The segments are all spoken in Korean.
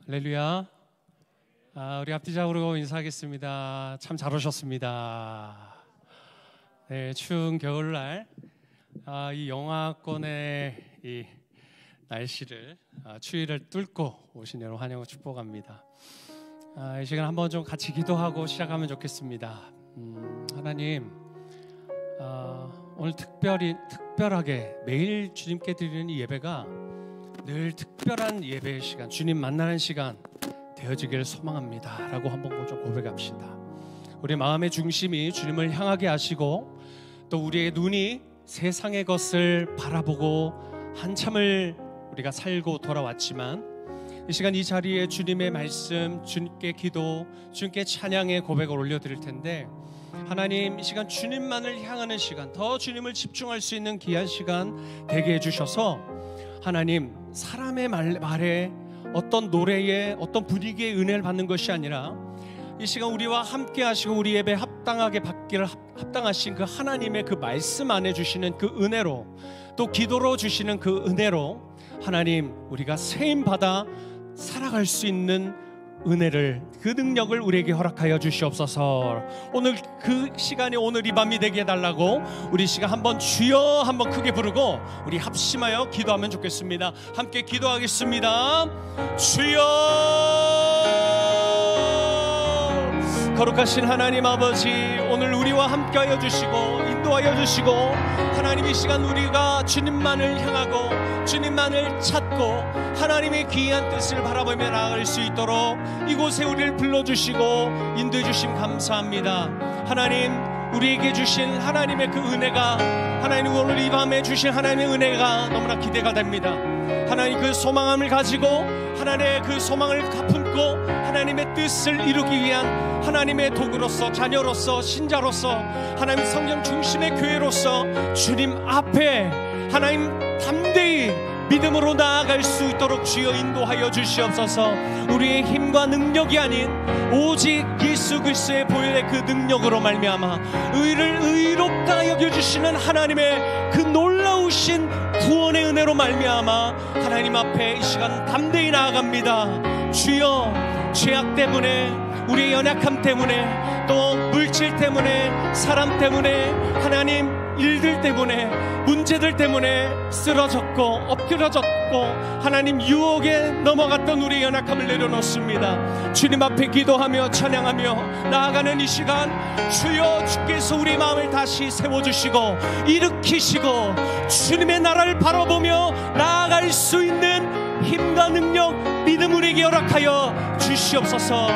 할렐루야. 우리 앞뒤적으로 인사하겠습니다. 참 잘 오셨습니다. 네, 추운 겨울날 이 영하권의 이 날씨를 추위를 뚫고 오신 여러분 환영을 축복합니다. 이 시간 한번 좀 같이 기도하고 시작하면 좋겠습니다. 하나님, 오늘 특별하게 매일 주님께 드리는 이 예배가 늘 특별한 예배의 시간, 주님 만나는 시간 되어지기를 소망합니다 라고 한번 좀 고백합시다. 우리 마음의 중심이 주님을 향하게 하시고 또 우리의 눈이 세상의 것을 바라보고 한참을 우리가 살고 돌아왔지만 이 시간 이 자리에 주님의 말씀, 주님께 기도, 주님께 찬양의 고백을 올려드릴 텐데, 하나님 이 시간 주님만을 향하는 시간, 더 주님을 집중할 수 있는 귀한 시간 되게 해주셔서 하나님, 사람의 말에 어떤 노래에 어떤 분위기의 은혜를 받는 것이 아니라 이 시간 우리와 함께 하시고 우리 예배 합당하게 받기를 합당하신 그 하나님의 그 말씀 안에 주시는 그 은혜로, 또 기도로 주시는 그 은혜로 하나님 우리가 세임받아 살아갈 수 있는 은혜를, 그 능력을 우리에게 허락하여 주시옵소서. 오늘 그 시간이 오늘 이 밤이 되게 해달라고 우리 시간 한번 주여 한번 크게 부르고 우리 합심하여 기도하면 좋겠습니다. 함께 기도하겠습니다. 주여, 거룩하신 하나님 아버지, 오늘 우리와 함께하여 주시고 인도하여 주시고, 하나님 이 시간 우리가 주님만을 향하고 주님만을 찾고 하나님의 귀한 뜻을 바라보며 나아갈 수 있도록 이곳에 우리를 불러주시고 인도해 주심 감사합니다. 하나님, 우리에게 주신 하나님의 그 은혜가, 하나님 오늘 이 밤에 주신 하나님의 은혜가 너무나 기대가 됩니다. 하나님 그 소망함을 가지고 하나님의 그 소망을 품고 하나님의 뜻을 이루기 위한 하나님의 도구로서, 자녀로서, 신자로서, 하나님 성령 중심의 교회로서 주님 앞에 하나님 담대히 믿음으로 나아갈 수 있도록 주여 인도하여 주시옵소서. 우리의 힘과 능력이 아닌 오직 예수 그리스도의 보혈의 그 능력으로 말미암아 의를 의롭다 여겨주시는 하나님의 그 놀라우신 구원의 은혜로 말미암아 하나님 앞에 이 시간 담대히 나아갑니다. 주여, 죄악 때문에, 우리의 연약함 때문에, 또 물질 때문에, 사람 때문에, 하나님 일들 때문에, 문제들 때문에 쓰러졌고 엎드려졌고 하나님 유혹에 넘어갔던 우리의 연약함을 내려놓습니다. 주님 앞에 기도하며 찬양하며 나아가는 이 시간, 주여, 주께서 우리 마음을 다시 세워주시고 일으키시고 주님의 나라를 바라보며 나아갈 수 있는 힘과 능력, 믿음 우리에게 허락하여 주시옵소서.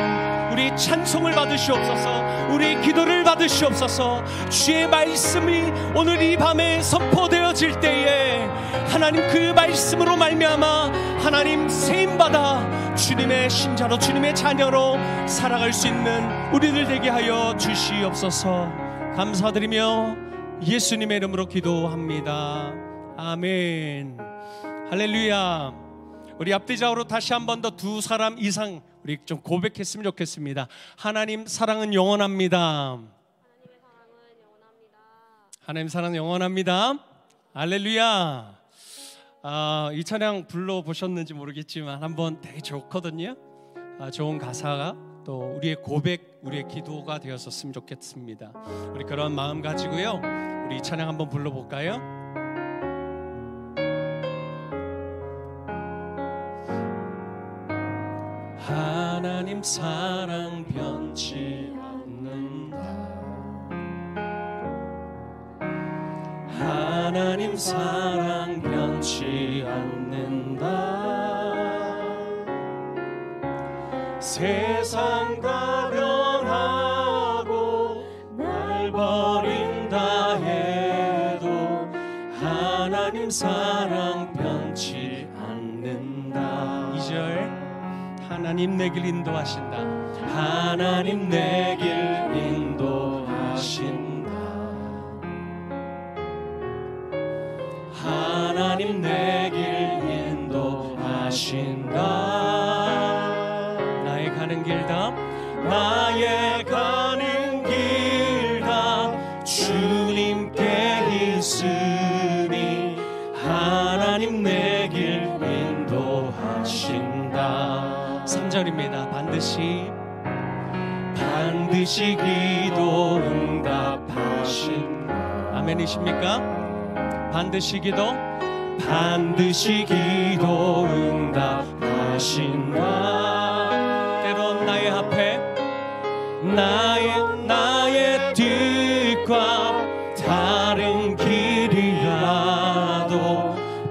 우리 찬송을 받으시옵소서. 우리 기도를 받으시옵소서. 주의 말씀이 오늘 이 밤에 선포되어질 때에 하나님 그 말씀으로 말미암아 하나님 세임받아 주님의 신자로, 주님의 자녀로 살아갈 수 있는 우리들 되게 하여 주시옵소서. 감사드리며 예수님의 이름으로 기도합니다. 아멘. 할렐루야. 우리 앞뒤좌우로 다시 한 번 더 두 사람 이상 우리 좀 고백했으면 좋겠습니다. 하나님 사랑은 영원합니다. 하나님 사랑은 영원합니다. 할렐루야. 이 찬양 불러보셨는지 모르겠지만 한번 되게 좋거든요. 좋은 가사가 또 우리의 고백, 우리의 기도가 되었었으면 좋겠습니다. 우리 그런 마음 가지고요, 우리 이 찬양 한번 불러볼까요? 하나님 사랑 변치 않는다. 하나님 사랑 변치 않는다. 세상 다 변하고 날 버린다 해도 하나님 사랑 변치 않는다. 2절, 하나님 내 길 인도하신다. 하나님 내 길 인도하신다. 하나님 내 길 인도하신다. 나의 가는 길 다, 나의 가는 길 다 주님께 있으니 하나님 내 길 인도하신다. 3절입니다. 반드시 기도 응답하신 아멘이십니까? 반드시 기도 응답하신다. 때론 나의 앞에 나의 뜻과 다른 길이라도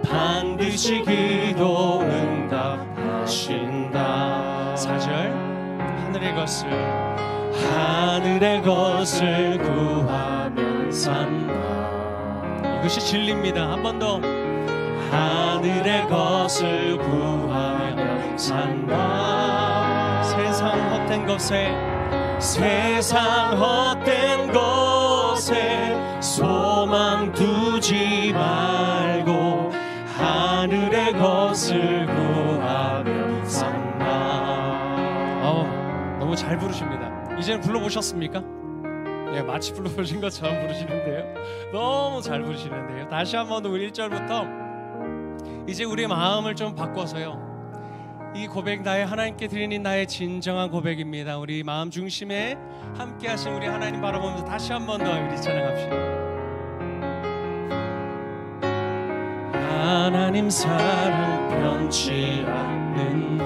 반드시 기도 응답하신다. 4절 하늘의 것을 구하면 산다. 이것이 진리입니다. 한 번 더. 하늘의 것을 구하면 산다. 세상 헛된 것에 소망 두지 말고 하늘의 것을 구하면 산다. 너무 잘 부르십니다. 이제는 불러보셨습니까? 예, 마치 불러보신 것처럼 부르시는데요. 너무 잘 부르시는데요. 다시 한번 우리 1절부터 이제 우리의 마음을 좀 바꿔서요, 이 고백, 나의 하나님께 드리는 나의 진정한 고백입니다. 우리 마음 중심에 함께 하신 우리 하나님 바라보면서 다시 한번 더 우리 찬양합시다. 하나님 사랑 변치 않는다.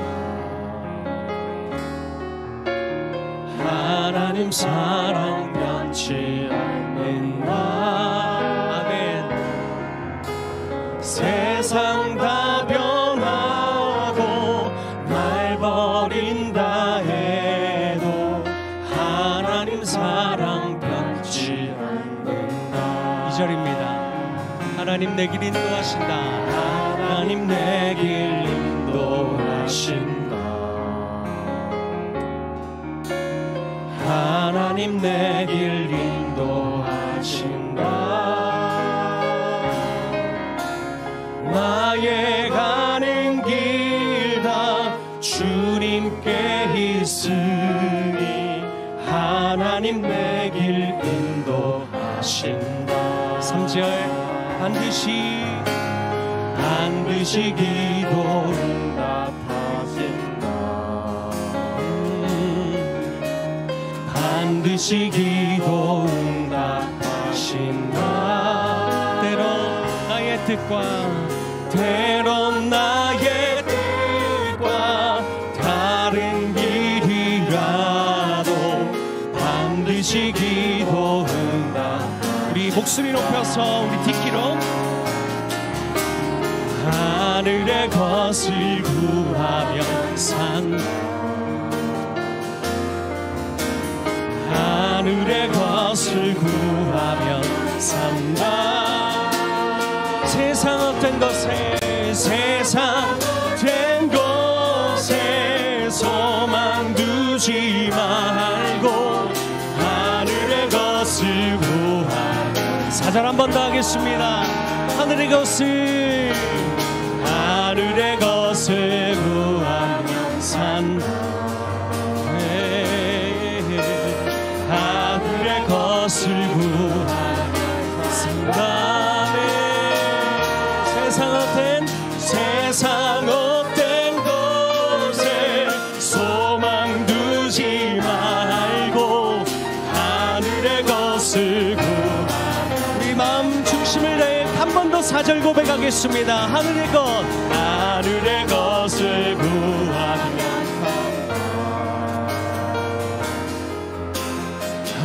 하나님 사랑 변치 않는다. 아멘. 세상 다 변하고 날 버린다 해도 하나님 사랑 변치 않는다. 2절입니다. 하나님 내 길 인도하신다. 하나님 내 길 인도하신다. 하나님 내 길 인도하신다. 나의 가는 길 다 주님께 있으니 하나님 내 길 인도하신다. 3절 반드시 기도 응답하신다. 반드시 기도 응답하신다. 때론 나의 뜻과 다른 길이라도 반드시 기도 응답. 우리 목소리 높여서 우리 뒷기로 하늘의 것을 구하면 산다. 하늘의 것을 구하면 산다. 세상 헛된 것에 소망 두지 말고 하늘의 것을 구하면. 4절 한 번 더 하겠습니다. 하늘의 것을 구하면 산다. 하늘의 것을 구하면 산다. 세상 헛된 것에 소망 두지 말고 하늘의 것을 구하면. 우리 마음 중심을 다해 한 번 더 4절 고백하겠습니다. 하늘의 것을 구하면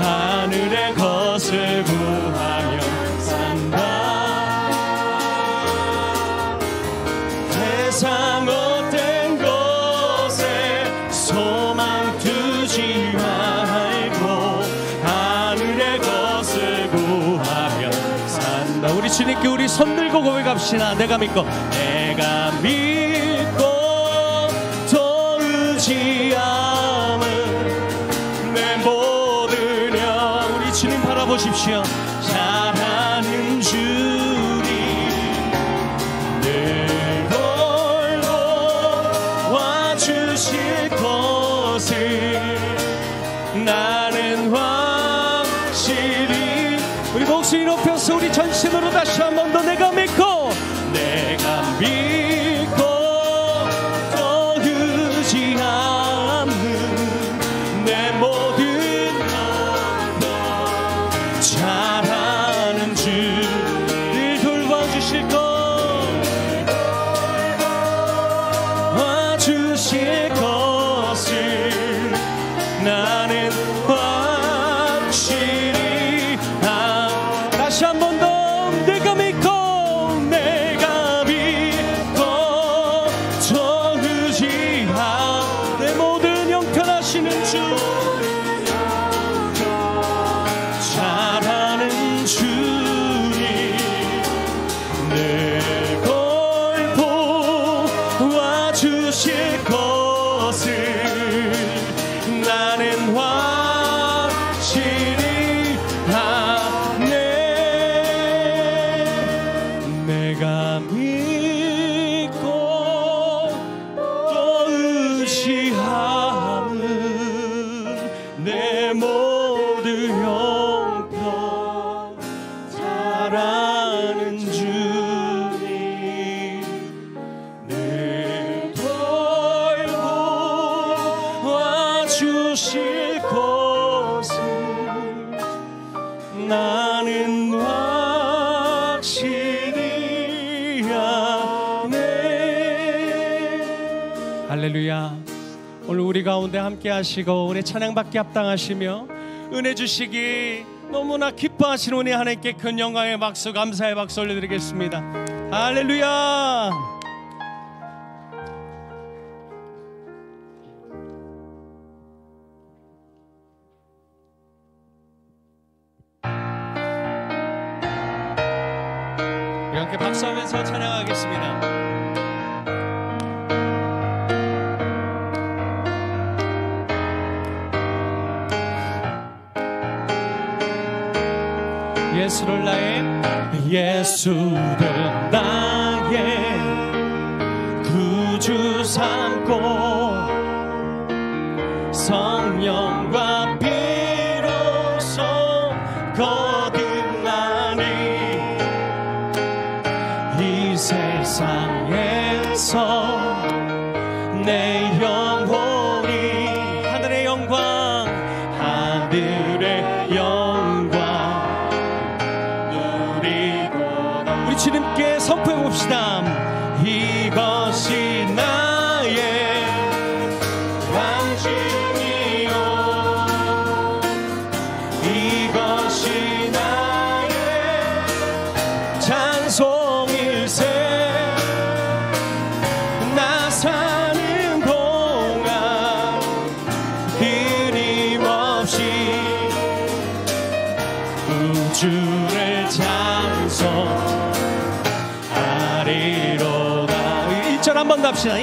하늘의 것을 구하면 산다. 세상 헛된 것에 소망 두지 말고 하늘의 것을 구하면 산다. 우리 주님께 우리 손 들고 고백합시다. 내가 믿고 또 의지함은 내 모든 영. 우리 주님 바라보십시오. 잘하는 주님 늘 돌보 와주실 것을 나는 확실히. 우리 목소리 높여서 우리 전신으로 다시 한 번 더 내가 믿고 또 의지함 주실 것을 나는 확실히 다시 한 번 더 내가 믿고 저 의지하 내 모든 형편하시는 주 잘하는 주님 내 걸 도와주실 것을 나는 확실히 아네 내가 믿고 또 의지하는 내 모든 형편 잘하는 주님 내 돌보 와주실 것을 나는 확실히 아네. 할렐루야. 오늘 우리 가운데 함께 하시고 우리 찬양받기 합당하시며 은혜 주시기 너무나 기뻐하시는 우리 하나님께 큰 영광의 박수 감사의 박수 올려드리겠습니다. 할렐루야. 이렇게 박수하면서 찬양하겠습니다. 예수를 나의 구주 삼고 성령과 비로소 거듭나니 이 세상에서 내 영혼이 하늘의 영광 우리 주님께 선포해 봅시다. 이것이 나의 간증이요 이것이 나의 찬송일세 나 사는 동안 끊임없이 우주를 찬송하리로다. 1절 한 번 더 합시다.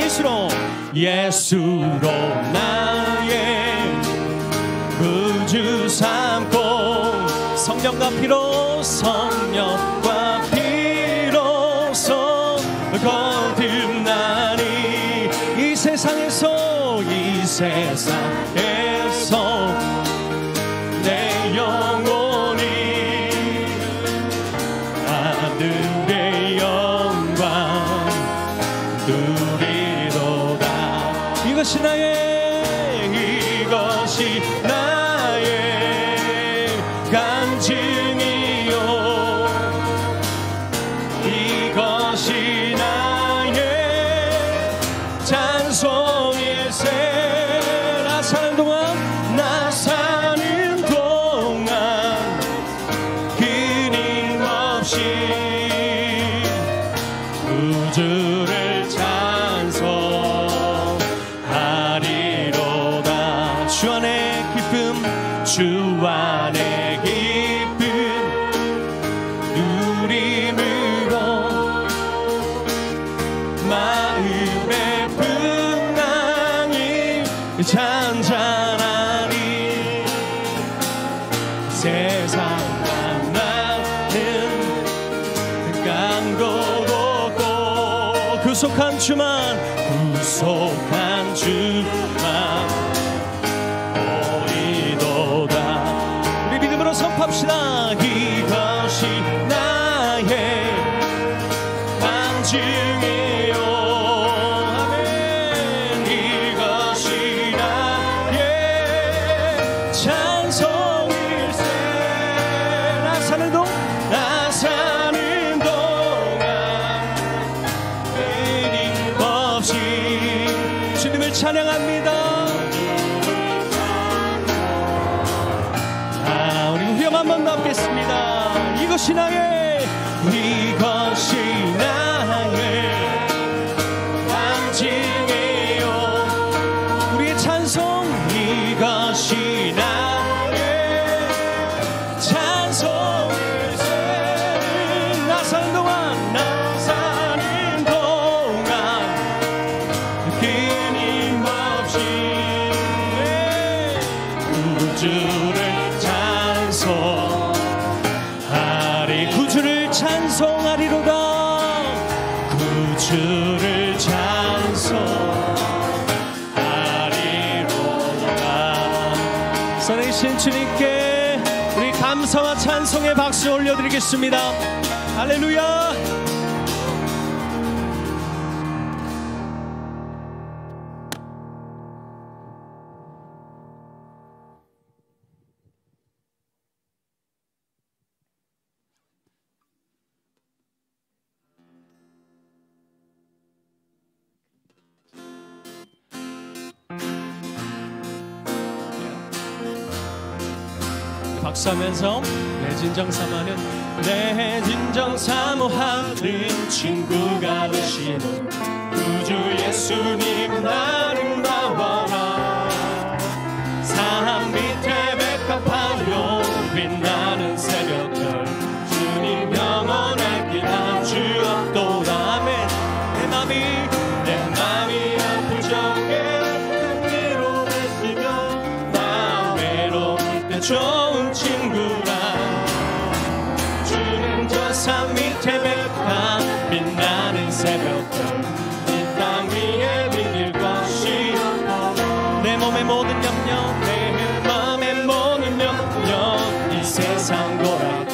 예수로 나의 구주 삼고 성령과 피로서 거듭나니 이 세상에서 내 영혼이 하늘의 영광 누리로다. 이것이 나의 간증이요 이것이 나의 찬송일세 나 사는 동안 끊임없이 우주를 찬송하리로다. 주 안의 기쁨 누림으로 마음의 풍랑이 잔잔하니 세상 만나는 깡고롭고 구속한 주만 보이도다. 우리 믿음으로 선포합시다. 이것이 나의 간증이요 아멘. 이것이 나의 찬송일세 나 사는 동안 끊임없이 주님을 찬양하며 찬양합니다. 우리 후렴 한 번 더 합겠습니다. 이것이 나의 간증이요. 우리의 찬송 이것이 나의 찬송. 나 사는 동안 끊임없이 구주를 찬송하리. 구주를 찬송하리로다. 구주를 찬송하리로다. 살아계신 주님께 우리 감사와 찬송의 박수 올려드리겠습니다. 할렐루야. 박수하면서 내 진정 사모하는 내 진정 사모하는 친구가 되시는 구주 예수님 아름다워라. 산 밑에 백합하여 빛나는 새벽별 주님 영원할 길 아주 없도다. 아멘. 내 맘이 아플 적에 큰 위로 되시며 나 외로울 때 좋은 친구라. 주는 저 산 밑에 백합 빛나는 새벽별 이 땅 위에 비길 것이 내 몸의 모든 염려 내 맘의 모든 염려 이 세상 돌아가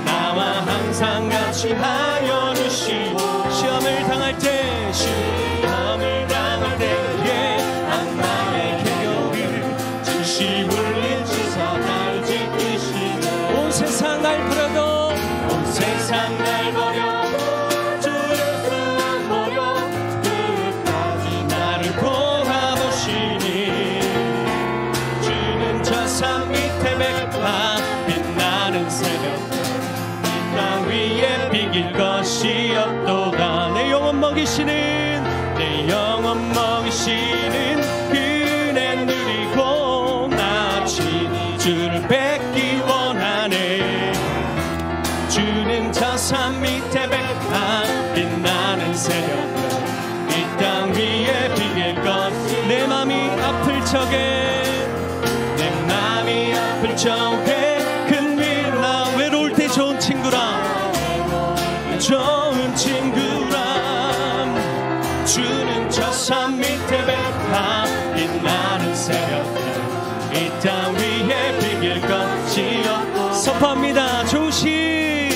나와 항상 같이 하여 주시고 시험을 당할 때에 악마의 계교를 진심을 잊으사 날 지키시네. 온 세상 날 버려도 온 세상 날 버려도 주 예수 안 버려 끝까지 나를 보아보시니. 주는 저 산 밑에 백합 빛나는 새벽별 이 땅 위에 비길 것이 없도다. 내 영혼 먹이시는 그네 누리고 나 친히 주를 뵙기 원하네. 주는 저 산 밑에 백합 빛나는 새벽별 이 땅 위에 비길 것. 내 맘이 아플 적에 큰 위로 나 외로울 때 좋은 친구라. 주는 저 산 밑에 백합 빛나는 새벽별 이 땅 위에 비길 것이 없고 선포합니다. 좋으신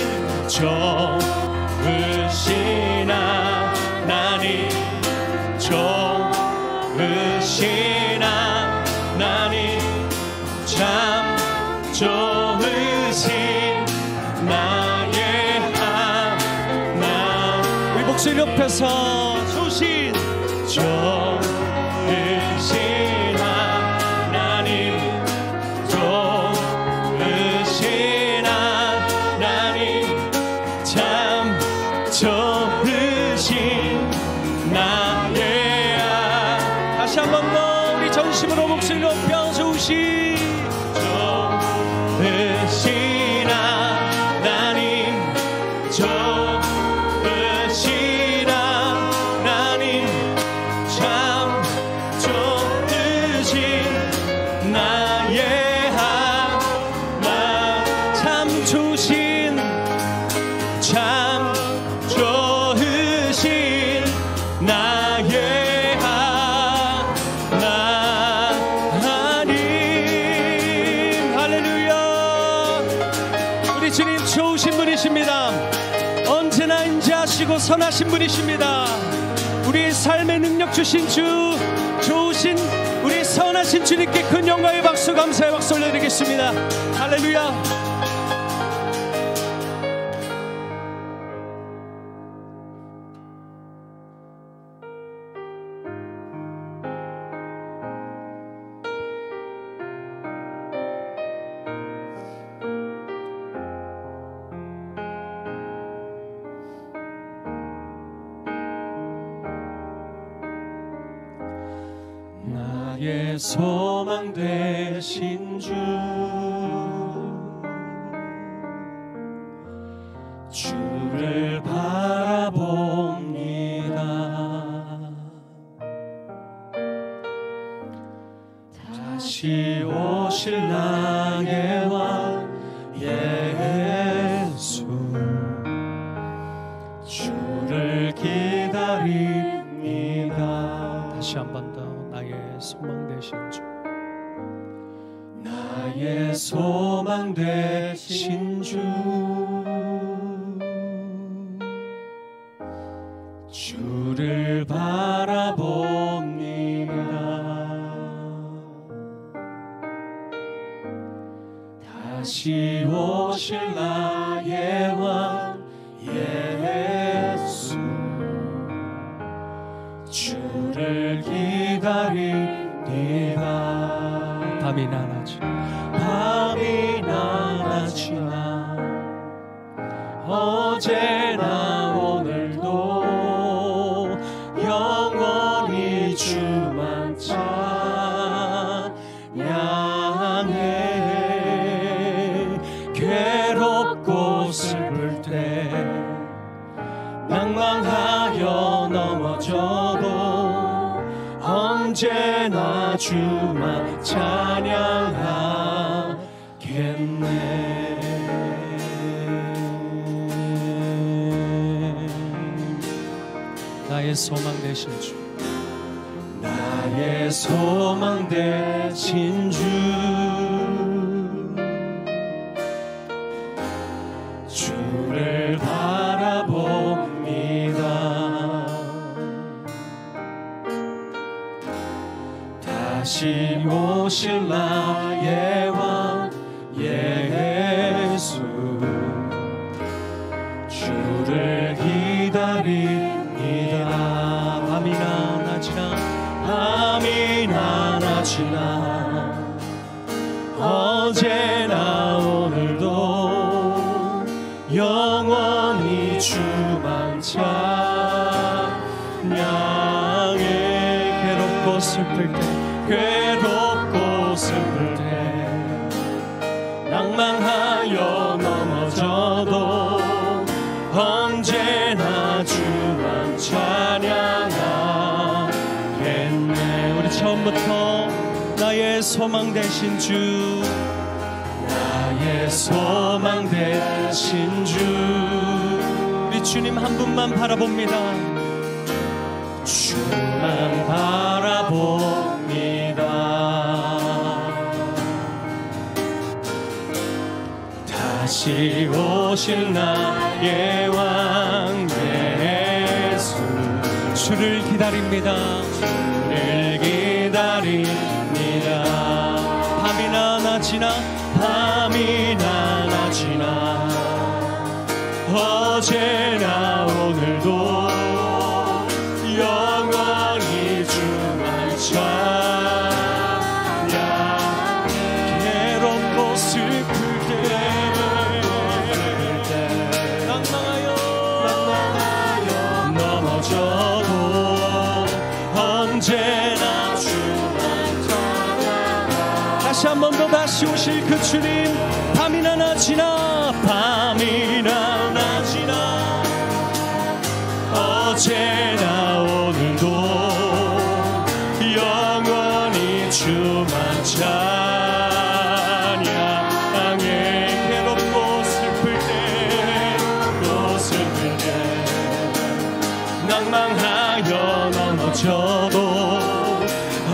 하나님 좋으신 하나님 참 좋으신 나의 하나님. 우리 목소리 높여서 좋으신 하나님 좋으신 하나님 참 좋으신 나의 하나님. 다시 한 번 더 우리 전심으로 목소리 높여 좋으신 하나님 좋으신 하나님 참 좋으신 나의 하나님 참 좋으신 나의 하나님. 할렐루야. 우리 주님 좋으신 분이십니다. 언제나 인자하시고 선하신 분이십니다. 우리 삶의 능력 주신 주, 좋으신 우리 선하신 주님께 큰 영광의 박수, 감사의 박수 올려드리겠습니다. 할렐루야. 나의 소망 되신 주, 주를 바라봅니다. 다시 오실 나의 왕 예수, 주를 기다립니다. 다시 한 번 더 나의 소망 되신 주, 나의 소망 되신 주, 주를 바라봅니다. 다시 오실 나의 왕 예수, 주를 기다립니다. 밤이나 낮이나 어제나 오늘도 영원히 주만 찬양해. 괴롭고 슬플 때 낭망하여 넘어져도 언제나 주만 찬양하겠네. 나의 소망 되신 주, 나의 소망 되신 주, 주를 바라봅니다. 다시 오실 나의 왕 예수, 주를 기다립니다. 밤이나 낮이나 어제나 오늘도 영원히 주만 찬양해. 괴롭고 슬플 때 낭망하여 넘어져도 언제나 주만 찬양하겠네. 우리 처음부터 나의 소망 되신 주, 나의 소망 되신 주, 우리 주님 한 분만 바라봅니다. 주만 바라봅니다. 다시 오실 나의 왕 예수, 주를 기다립니다. 주를 기다립니다. 밤이나 낮이나 어제나 오늘도 영원히 주만 찬양. 괴롭고 슬플 때 낭망하여 넘어져도 언제나 주만 찬양. 다시 한 번 더 다시 오실 그 주님, 밤이나 낮이나 어제나 오늘도 영원히 주만 찬양해. 괴롭고 슬플 때 낭망하여 넘어져도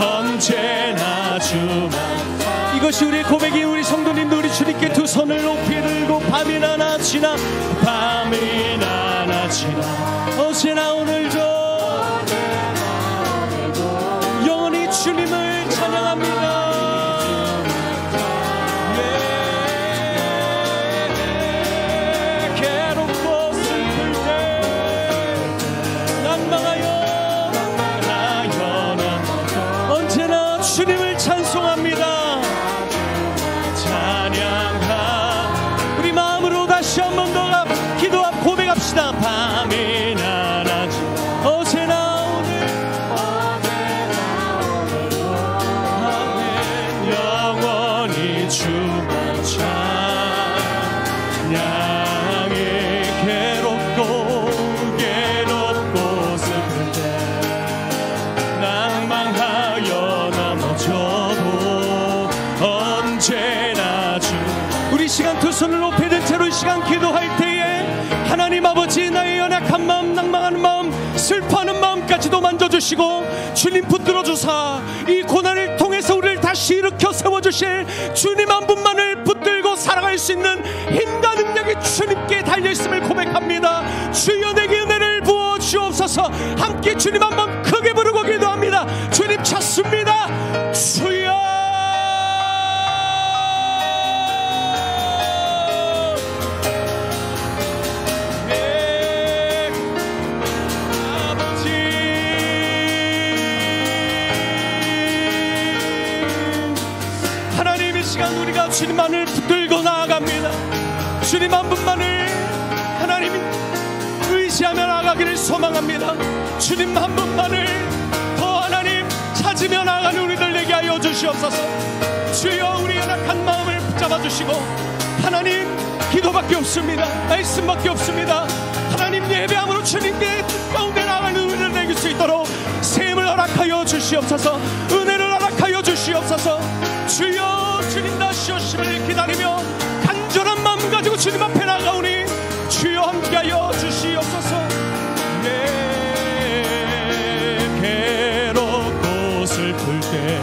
언제나 주만. 이것이 우리의 고백이, 우리 성도님도 우리 주님께 두 손을 높이 들고 밤이나 낮이나 어제나 오늘도 영원히 주님을 찬양합니다. 괴롭고 슬플 때 낭망하여 언제나 주님을 찬송합니다. 우리 마음으로 다시 한 번 더 기도하고 고백합시다. 밤이나 낮 어제나 오늘 손을 높이 든 채로 이 시간 기도할 때에 하나님 아버지, 나의 연약한 마음, 낭망하는 마음, 슬퍼하는 마음까지도 만져주시고 주님 붙들어 주사 이 고난을 통해서 우리를 다시 일으켜 세워주실 주님 한 분만을 붙들고 살아갈 수 있는 힘과 능력이 주님께 달려있음을 고백합니다. 주여 내게 은혜를 부어 주옵소서. 함께 주님 한번 크게 부르고 기도합니다. 주님 찾습니다. 주여. 우리가 주님만을 붙들고 나아갑니다. 주님 한 분만을 하나님 의지하며 나아가기를 소망합니다. 주님 한 분만을 더 하나님 찾으며 나아가는 우리들 되게 하여 주시옵소서. 주여 우리 연약한 마음을 붙잡아 주시고 하나님 기도밖에 없습니다. 말씀밖에 없습니다. 하나님 예배함으로 주님께 뜻 가운데 나아가는 우리를 내길 수 있도록 셈을 허락하여 주시옵소서. 은혜를 허락하여 주시옵소서. 주여 주님 다시 오심을 기다리며 간절한 마음 가지고 주님 앞에 나가오니 주여 함께하여 주시옵소서. 내 괴롭고 슬플 때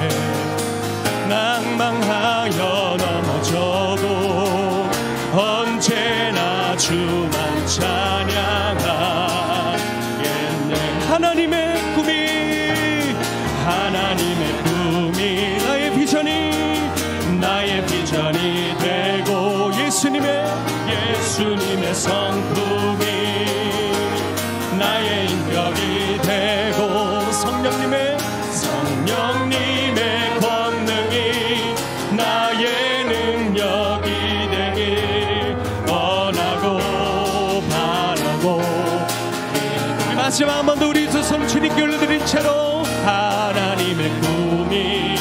낭망하여 넘어져도 언제나 주만 찬양하겠네. 하나님의 꿈이 나의 비전이 되고 예수님의 성품이 나의 인격이 되고 성령님의 권능이 나의 능력이 되길 원하고 바라고. 우리 마지막 한 번 더 우리 두 손 주님께 올려드린 채로 하나님의 꿈이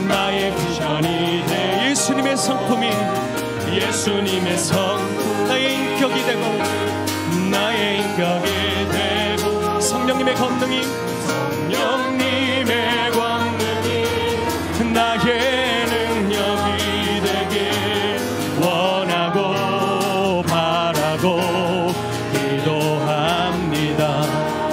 나의 비전이 돼 예수님의 성품이 나의 인격이 되고 성령님의 권능이 나의 능력이 되길 원하고 바라고 기도합니다.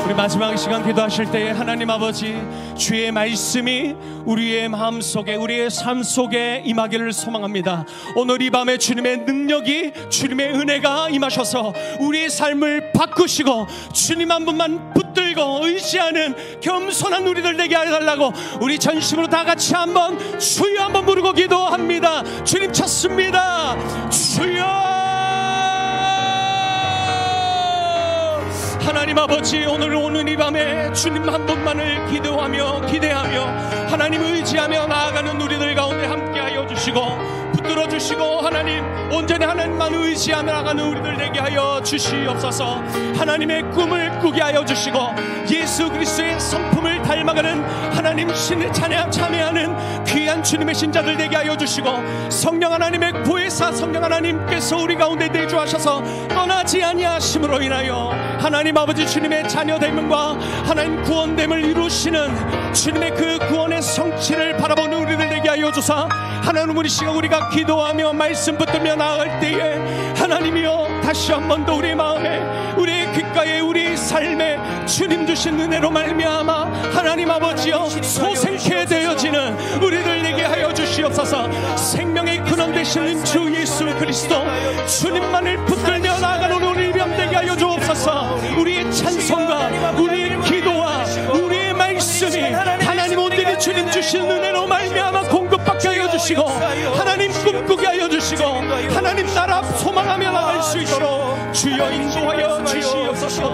우리 마지막 시간 기도하실 때 하나님 아버지, 주의 말씀이 우리의 마음속에 우리의 삶 속에 임하기를 소망합니다. 오늘 이 밤에 주님의 능력이 주님의 은혜가 임하셔서 우리의 삶을 바꾸시고 주님 한 분만 붙들고 의지하는 겸손한 우리들 되게 해달라고 우리 전심으로 다 같이 한번 주여 한번 부르고 기도합니다. 주님 찾습니다. 주여. 하나님 아버지, 오늘 이 밤에 주님 한 분만을 기대하며 하나님 의지하며 나아가는 우리들 가운데 함께하여 주시고 붙들어 주시고 하나님 온전히 하나님만 의지하며 나아가는 우리들 되게 하여 주시옵소서. 하나님의 꿈을 꾸게 하여 주시고 예수 그리스도의 성품을 닮아가는 하나님 신을 참여하는 귀한 주님의 신자들 되게 하여 주시고 성령 하나님의 보혜사 성령 하나님께서 우리 가운데 내주하셔서 떠나지 아니하심으로 인하여 하나님 아버지 주님의 자녀됨과 하나님 구원됨을 이루시는 주님의 그 구원의 성취를 바라보는 우리들 되게 하여 주사 하나님 우리 시간 우리가 기도하며 말씀 붙들며 나아갈 때에 하나님이여 다시 한 번 더 우리 마음에 우리의 귓가에 우리 삶에 주님 주신 은혜로 말미암아 하나님 아버지여 소생케 되어지는 우리들 되게 하여 주시옵소서. 생명의 근원 되시는 주 예수 그리스도 주님만을 붙들며 나아가는 우리 병 되게 하여 주옵소서. 우리의 찬송과 우리의 기도와 우리의 말씀이 하나님 온전히 주님 주신 은혜로 말미암아 공급받게 하여 주시고 하나님 꿈꾸게 하여 주시고 하나님 나라 소망하며 나갈 수 있도록 주여 인도하여 주시옵소서.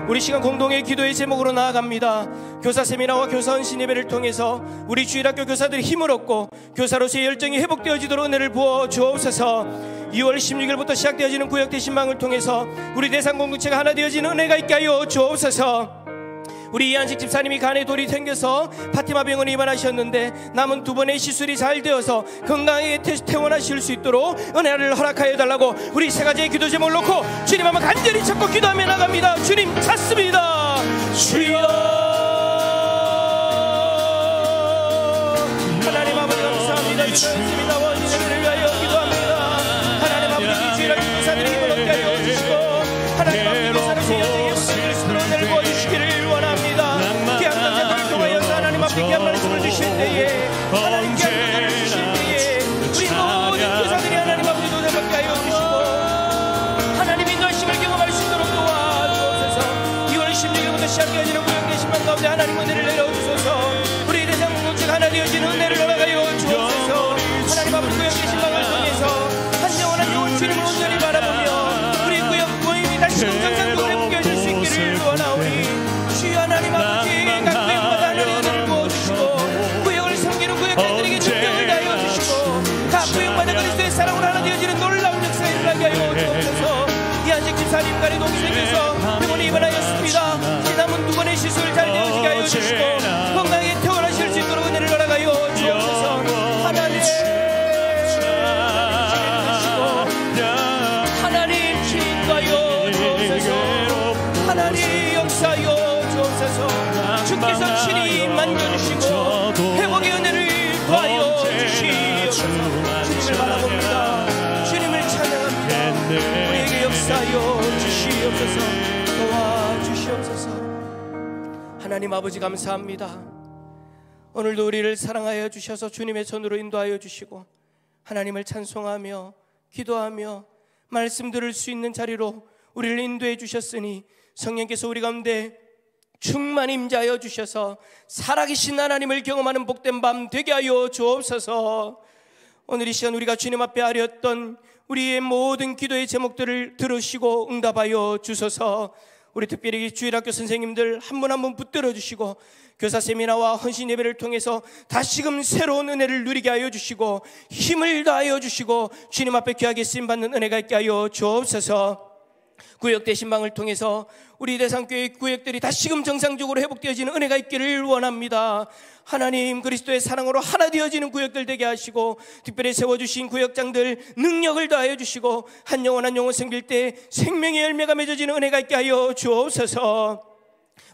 우리 시간 공동의 기도의 제목으로 나아갑니다. 교사 세미나와 교사 헌신 예배를 통해서 우리 주일학교 교사들이 힘을 얻고 교사로서의 열정이 회복되어지도록 은혜를 부어 주옵소서. 2월 16일부터 시작되어지는 구역대 신방을 통해서 우리 대상 공동체가 하나 되어지는 은혜가 있게 하여 주옵소서. 우리 이한식 집사님이 간에 돌이 생겨서 파티마 병원에 입원하셨는데 남은 2번의 시술이 잘 되어서 건강하게 퇴원하실 수 있도록 은혜를 허락하여 달라고 우리 3가지의 기도 제목을 놓고 주님 한번 간절히 찾고 기도하며 나갑니다. 주님 찾습니다. 주여. 하나님 아버지 감사합니다. 기도했습니다. 원인을 앞에 귀한 말씀을 주실 때에 하나님 귀한 교사를 주실 때에 우리 모든 교사들이 하나님 아버지 노래받게 하여 주시고 하나님 인도하심을 경험할 수 있도록 도와주옵소서. 2월 16일부터 시작되어지는 구역의 신방 가운데 하나님 은혜를 내려주소서. 우리 대상 공동체가 하나 되어지는 은혜를 허락하여 주옵소서. 하나님 아버지 구역의 신방을 통해서 한 영혼 한 영혼 주님을 온전히 바라보며 우리 구역 모임이 다시금 정상적으로 회복해질 수 있기를 원하오니 주여 하나님 아버지 각 구역마다 하나님의 은혜를 부어주시고 구역을 섬기는 구역장들에게 능력을 다하여 주시고 각 구역마다 그리스도의 사랑으로 하나 되어지는 놀라운 역사에 일어나게 하여 주옵소서. 이한식 집사님 간의 동생께서 병원에 입원하였습니다. 이 남은 두 번의 시술 잘 되어지게 하여 주시고 건강하게 퇴원하실 수 있도록 은혜를 허락하여 주옵소서. 하나님 하나님 친구하여 주옵소서. 하나님 역사하여 주옵소서. 주께서 친히 만져주시고 회복의 은혜를 더하여 주시옵소서. 주님을 바라봅니다. 주님을 찬양합니다. 우리에게 역사하여 주시옵소서. 도와주시옵소서. 하나님 아버지 감사합니다. 오늘도 우리를 사랑하여 주셔서 주님의 손으로 인도하여 주시고 하나님을 찬송하며 기도하며 말씀 들을 수 있는 자리로 우리를 인도해 주셨으니 성령께서 우리 가운데 충만히 임재하여 주셔서 살아계신 하나님을 경험하는 복된 밤 되게 하여 주옵소서. 오늘 이 시간 우리가 주님 앞에 아뢰었던 우리의 모든 기도의 제목들을 들으시고 응답하여 주소서. 우리 특별히 주일학교 선생님들 한 분 한 분 붙들어 주시고 교사 세미나와 헌신 예배를 통해서 다시금 새로운 은혜를 누리게 하여 주시고 힘을 다하여 주시고 주님 앞에 귀하게 쓰임받는 은혜가 있게 하여 주옵소서. 구역대 신방을 통해서 우리 대상교회 구역들이 다시금 정상적으로 회복되어지는 은혜가 있기를 원합니다. 하나님 그리스도의 사랑으로 하나 되어지는 구역들 되게 하시고 특별히 세워주신 구역장들 능력을 다하여 주시고 한 영혼 한 영혼 생길 때 생명의 열매가 맺어지는 은혜가 있게 하여 주옵소서.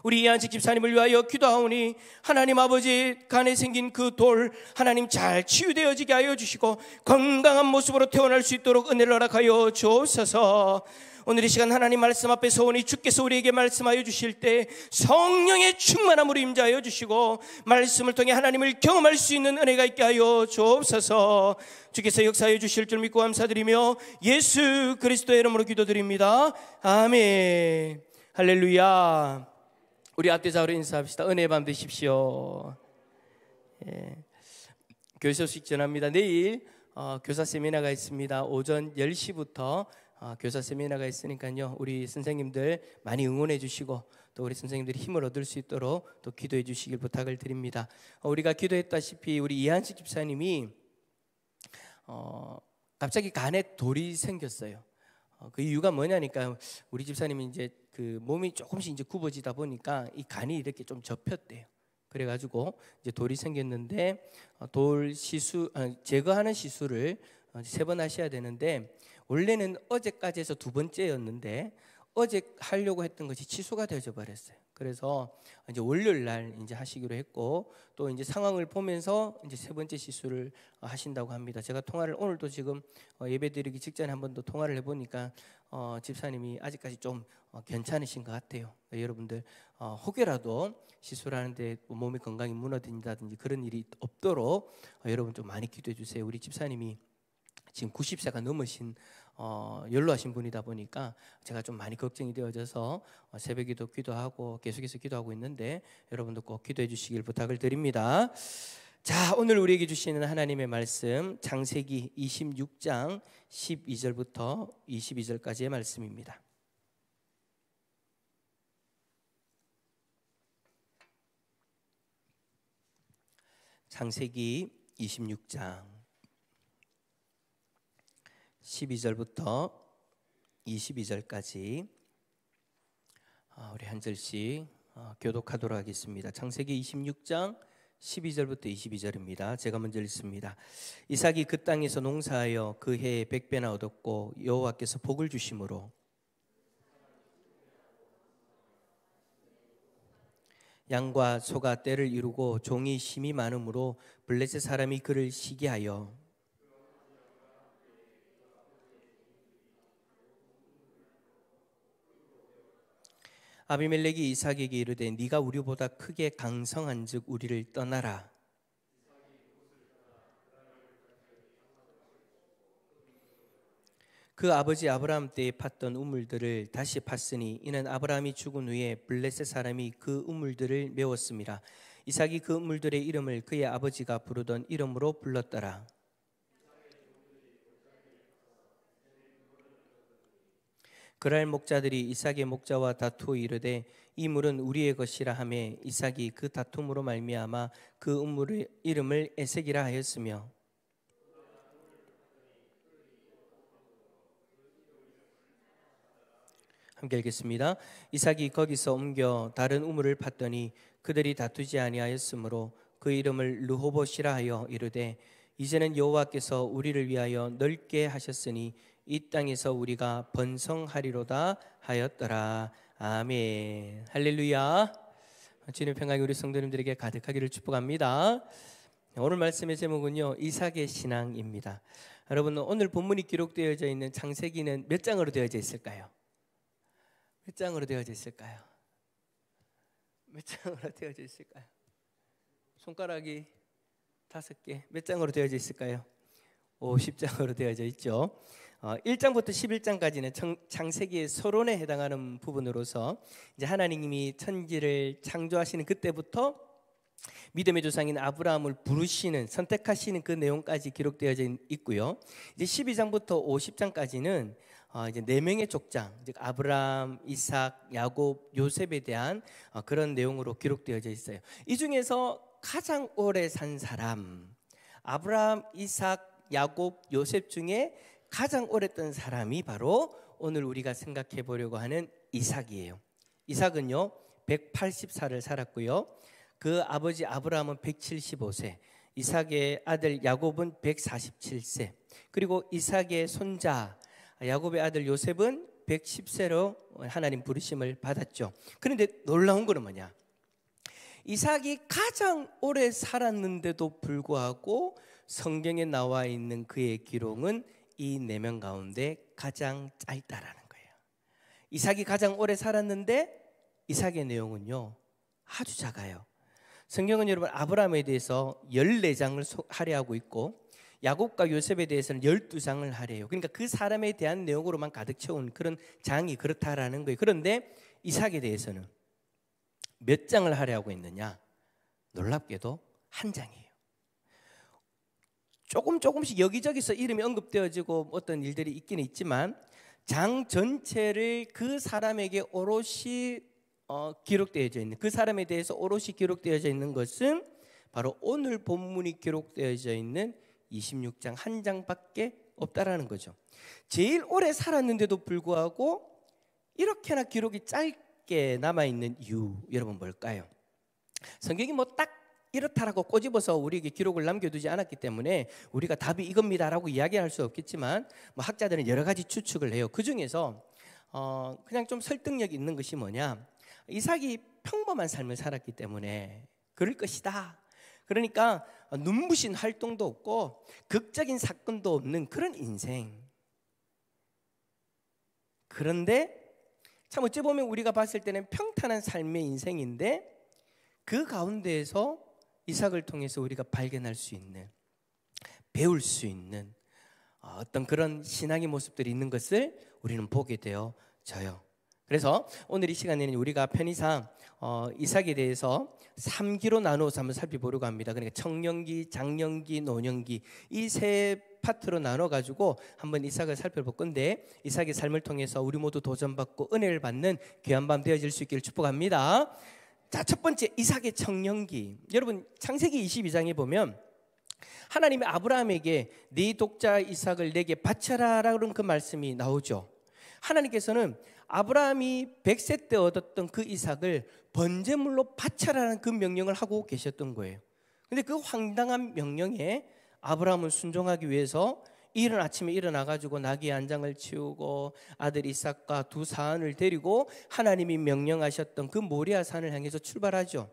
우리 이한식 집사님을 위하여 기도하오니 하나님 아버지 간에 생긴 그 돌 하나님 잘 치유되어지게 하여 주시고 건강한 모습으로 태어날 수 있도록 은혜를 허락하여 주옵소서. 오늘 이 시간 하나님 말씀 앞에 서오니 주께서 우리에게 말씀하여 주실 때 성령의 충만함으로 임재하여 주시고 말씀을 통해 하나님을 경험할 수 있는 은혜가 있게 하여 주옵소서. 주께서 역사해 주실 줄 믿고 감사드리며 예수 그리스도의 이름으로 기도드립니다. 아멘. 할렐루야. 우리 앞뒤좌우로 인사합시다. 은혜의 밤 되십시오. 교사 소식 전합니다. 내일 교사 세미나가 있습니다. 오전 10시부터 교사 세미나가 있으니까요. 우리 선생님들 많이 응원해 주시고 또 우리 선생님들이 힘을 얻을 수 있도록 또 기도해 주시길 부탁을 드립니다. 우리가 기도했다시피 우리 이한식 집사님이 갑자기 간에 돌이 생겼어요. 그 이유가 뭐냐니까 우리 집사님이 이제 그 몸이 조금씩 이제 굽어지다 보니까 이 간이 이렇게 좀 접혔대요. 그래가지고 이제 돌이 생겼는데 돌 시술 제거하는 시술을 3번 하셔야 되는데 원래는 어제까지 해서 2번째였는데 어제 하려고 했던 것이 취소가 되어져 버렸어요. 그래서 이제 월요일 날 이제 하시기로 했고 또 이제 상황을 보면서 이제 3번째 시술을 하신다고 합니다. 제가 통화를 오늘도 지금 예배드리기 직전에 한 번 더 통화를 해보니까 집사님이 아직까지 좀 괜찮으신 것 같아요. 여러분들 혹여라도 시술하는데 몸의 건강이 무너진다든지 그런 일이 없도록 여러분 좀 많이 기도해 주세요. 우리 집사님이 지금 90세가 넘으신 연로하신 분이다 보니까 제가 좀 많이 걱정이 되어져서 새벽에도 기도하고 계속해서 기도하고 있는데 여러분도 꼭 기도해 주시길 부탁을 드립니다. 자, 오늘 우리에게 주시는 하나님의 말씀 창세기 26장 12절부터 22절까지의 말씀입니다. 창세기 26장 12절부터 22절까지 우리 한 절씩 교독하도록 하겠습니다. 창세기 26장 12절부터 22절입니다. 제가 먼저 읽습니다. 이삭이 그 땅에서 농사하여 그 해에 100배나 얻었고 여호와께서 복을 주심으로 양과 소가 떼를 이루고 종이 심이 많으므로 블레셋 사람이 그를 시기하여 아비멜렉이 이삭에게 이르되 네가 우리보다 크게 강성한즉 우리를 떠나라. 그 아버지 아브라함 때에 팠던 우물들을 다시 팠으니 이는 아브라함이 죽은 후에 블레셋 사람이 그 우물들을 메웠습니다. 이삭이 그 우물들의 이름을 그의 아버지가 부르던 이름으로 불렀더라. 그랄 목자들이 이삭의 목자와 다투어 이르되 이 물은 우리의 것이라 하며 이삭이 그 다툼으로 말미암아 그 우물의 이름을 에색이라 하였으며 함께 읽겠습니다. 이삭이 거기서 옮겨 다른 우물을 팠더니 그들이 다투지 아니하였으므로 그 이름을 르호봇이라 하여 이르되 이제는 여호와께서 우리를 위하여 넓게 하셨으니 이 땅에서 우리가 번성하리로다 하였더라. 아멘. 할렐루야. 주님의 평강이 우리 성도님들에게 가득하기를 축복합니다. 오늘 말씀의 제목은요, 이삭의 신앙입니다. 여러분, 오늘 본문이 기록되어져 있는 창세기는 몇 장으로 되어져 있을까요? 몇 장으로 되어져 있을까요? 몇 장으로 되어져 있을까요? 손가락이 5개. 몇 장으로 되어져 있을까요? 50장으로 되어져 있죠. 1장부터 11장까지는 창세기의 서론에 해당하는 부분으로서 이제 하나님이 천지를 창조하시는 그때부터 믿음의 조상인 아브라함을 부르시는, 선택하시는 그 내용까지 기록되어져 있고요. 이제 12장부터 50장까지는 이제 4명의 족장, 즉 아브라함, 이삭, 야곱, 요셉에 대한 그런 내용으로 기록되어져 있어요. 이 중에서 가장 오래 산 사람, 아브라함, 이삭, 야곱, 요셉 중에 가장 오랫동안 사람이 바로 오늘 우리가 생각해 보려고 하는 이삭이에요. 이삭은요 180살을 살았고요. 그 아버지 아브라함은 175세, 이삭의 아들 야곱은 147세, 그리고 이삭의 손자 야곱의 아들 요셉은 110세로 하나님 부르심을 받았죠. 그런데 놀라운 거는 뭐냐? 이삭이 가장 오래 살았는데도 불구하고 성경에 나와 있는 그의 기록은 이 4명 가운데 가장 짧다라는 거예요. 이삭이 가장 오래 살았는데 이삭의 내용은요 아주 작아요. 성경은 여러분 아브라함에 대해서 14장을 할애하고 있고 야곱과 요셉에 대해서는 12장을 할애해요. 그러니까 그 사람에 대한 내용으로만 가득 채운 그런 장이 그렇다라는 거예요. 그런데 이삭에 대해서는 몇 장을 할애하고 있느냐? 놀랍게도 1장이에요. 조금씩 여기저기서 이름이 언급되어지고 어떤 일들이 있기는 있지만 장 전체를 그 사람에게 오롯이 기록되어져 있는, 그 사람에 대해서 오롯이 기록되어져 있는 것은 바로 오늘 본문이 기록되어져 있는 26장 1장밖에 없다라는 거죠. 제일 오래 살았는데도 불구하고 이렇게나 기록이 짧게 남아있는 이유, 여러분 뭘까요? 성경이 뭐 딱 이렇다라고 꼬집어서 우리에게 기록을 남겨두지 않았기 때문에 우리가 답이 이겁니다라고 이야기할 수 없겠지만 뭐 학자들은 여러 가지 추측을 해요. 그 중에서 그냥 좀 설득력 있는 것이 뭐냐, 이삭이 평범한 삶을 살았기 때문에 그럴 것이다. 그러니까 눈부신 활동도 없고 극적인 사건도 없는 그런 인생. 그런데 참 어찌 보면 우리가 봤을 때는 평탄한 삶의 인생인데 그 가운데에서 이삭을 통해서 우리가 발견할 수 있는, 배울 수 있는 어떤 그런 신앙의 모습들이 있는 것을 우리는 보게 되어져요. 그래서 오늘 이 시간에는 우리가 편의상 이삭에 대해서 3기로 나누어서 한번 살펴보려고 합니다. 그러니까 청년기, 장년기, 노년기 이 3파트로 나눠가지고 한번 이삭을 살펴볼 건데 이삭의 삶을 통해서 우리 모두 도전받고 은혜를 받는 귀한 밤 되어질 수 있기를 축복합니다. 자, 첫 번째 이삭의 청년기. 여러분 창세기 22장에 보면 하나님이 아브라함에게 네 독자 이삭을 내게 바쳐라라는 그 말씀이 나오죠. 하나님께서는 아브라함이 100세 때 얻었던 그 이삭을 번제물로 바쳐라는 그 명령을 하고 계셨던 거예요. 그런데 그 황당한 명령에 아브라함은 순종하기 위해서 이른 아침에 일어나가지고 나귀 한 장을 치우고 아들 이삭과 2 사안을 데리고 하나님이 명령하셨던 그 모리아 산을 향해서 출발하죠.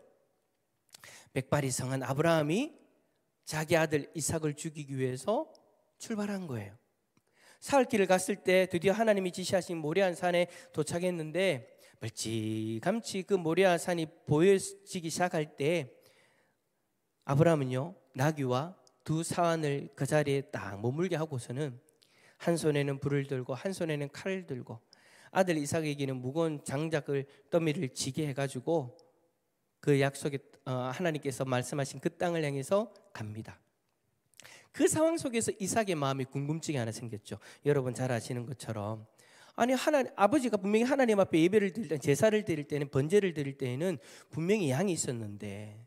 백발이 성한 아브라함이 자기 아들 이삭을 죽이기 위해서 출발한 거예요. 사흘길을 갔을 때 드디어 하나님이 지시하신 모리아 산에 도착했는데 멀찌감치 그 모리아 산이 보여지기 시작할 때 아브라함은요 나귀와 두 사환을 그 자리에 딱 머물게 하고서는 한 손에는 불을 들고 한 손에는 칼을 들고 아들 이삭에게는 무거운 장작을 더미를 지게 해가지고 그 약속에 하나님께서 말씀하신 그 땅을 향해서 갑니다. 그 상황 속에서 이삭의 마음에 궁금증이 하나 생겼죠. 여러분 잘 아시는 것처럼 아니 아버지가 분명히 하나님 앞에 예배를 드릴 때 제사를 드릴 때는 번제를 드릴 때에는 분명히 양이 있었는데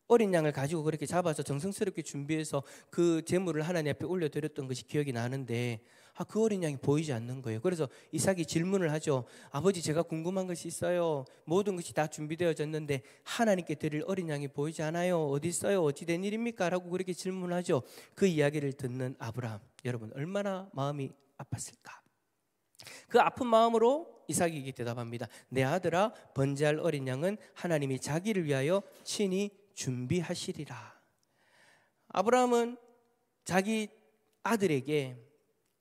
어린 양을 가지고 그렇게 잡아서 정성스럽게 준비해서 그 제물을 하나님 앞에 올려드렸던 것이 기억이 나는데 그 어린 양이 보이지 않는 거예요. 그래서 이삭이 질문을 하죠. 아버지 제가 궁금한 것이 있어요. 모든 것이 다 준비되어졌는데 하나님께 드릴 어린 양이 보이지 않아요. 어디 있어요? 어찌 된 일입니까? 라고 그렇게 질문하죠. 그 이야기를 듣는 아브라함 여러분 얼마나 마음이 아팠을까. 그 아픈 마음으로 이삭에게 대답합니다. 내 아들아 번제할 어린 양은 하나님이 자기를 위하여 친히 준비하시리라. 아브라함은 자기 아들에게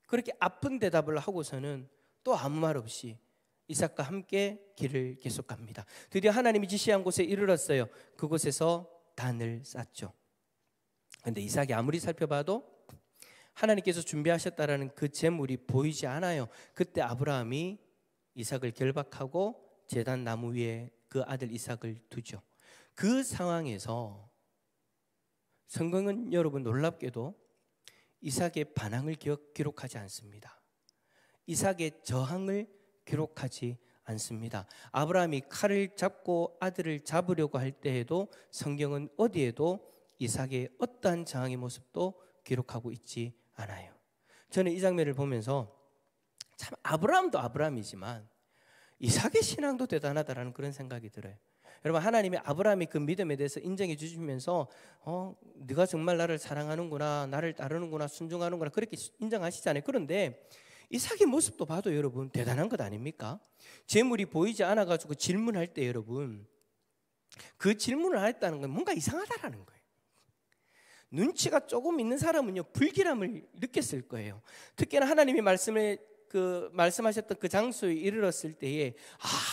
그렇게 아픈 대답을 하고서는 또 아무 말 없이 이삭과 함께 길을 계속 갑니다. 드디어 하나님이 지시한 곳에 이르렀어요. 그곳에서 단을 쌓죠. 그런데 이삭이 아무리 살펴봐도 하나님께서 준비하셨다라는 그 제물이 보이지 않아요. 그때 아브라함이 이삭을 결박하고 제단 나무 위에 그 아들 이삭을 두죠. 그 상황에서 성경은 여러분 놀랍게도 이삭의 반항을 기록하지 않습니다. 이삭의 저항을 기록하지 않습니다. 아브라함이 칼을 잡고 아들을 잡으려고 할 때에도 성경은 어디에도 이삭의 어떠한 저항의 모습도 기록하고 있지 않아요. 저는 이 장면을 보면서 참 아브라함도 아브라함이지만 이삭의 신앙도 대단하다라는 그런 생각이 들어요. 여러분 하나님이 아브라함이 그 믿음에 대해서 인정해 주시면서 네가 정말 나를 사랑하는구나, 나를 따르는구나, 순종하는구나 그렇게 인정하시잖아요. 그런데 이삭의 모습도 봐도 여러분 대단한 것 아닙니까? 재물이 보이지 않아가지고 질문할 때 여러분 그 질문을 했다는 건 뭔가 이상하다라는 거예요. 눈치가 조금 있는 사람은요 불길함을 느꼈을 거예요. 특히나 하나님이 말씀하셨던 그 장소에 이르렀을 때에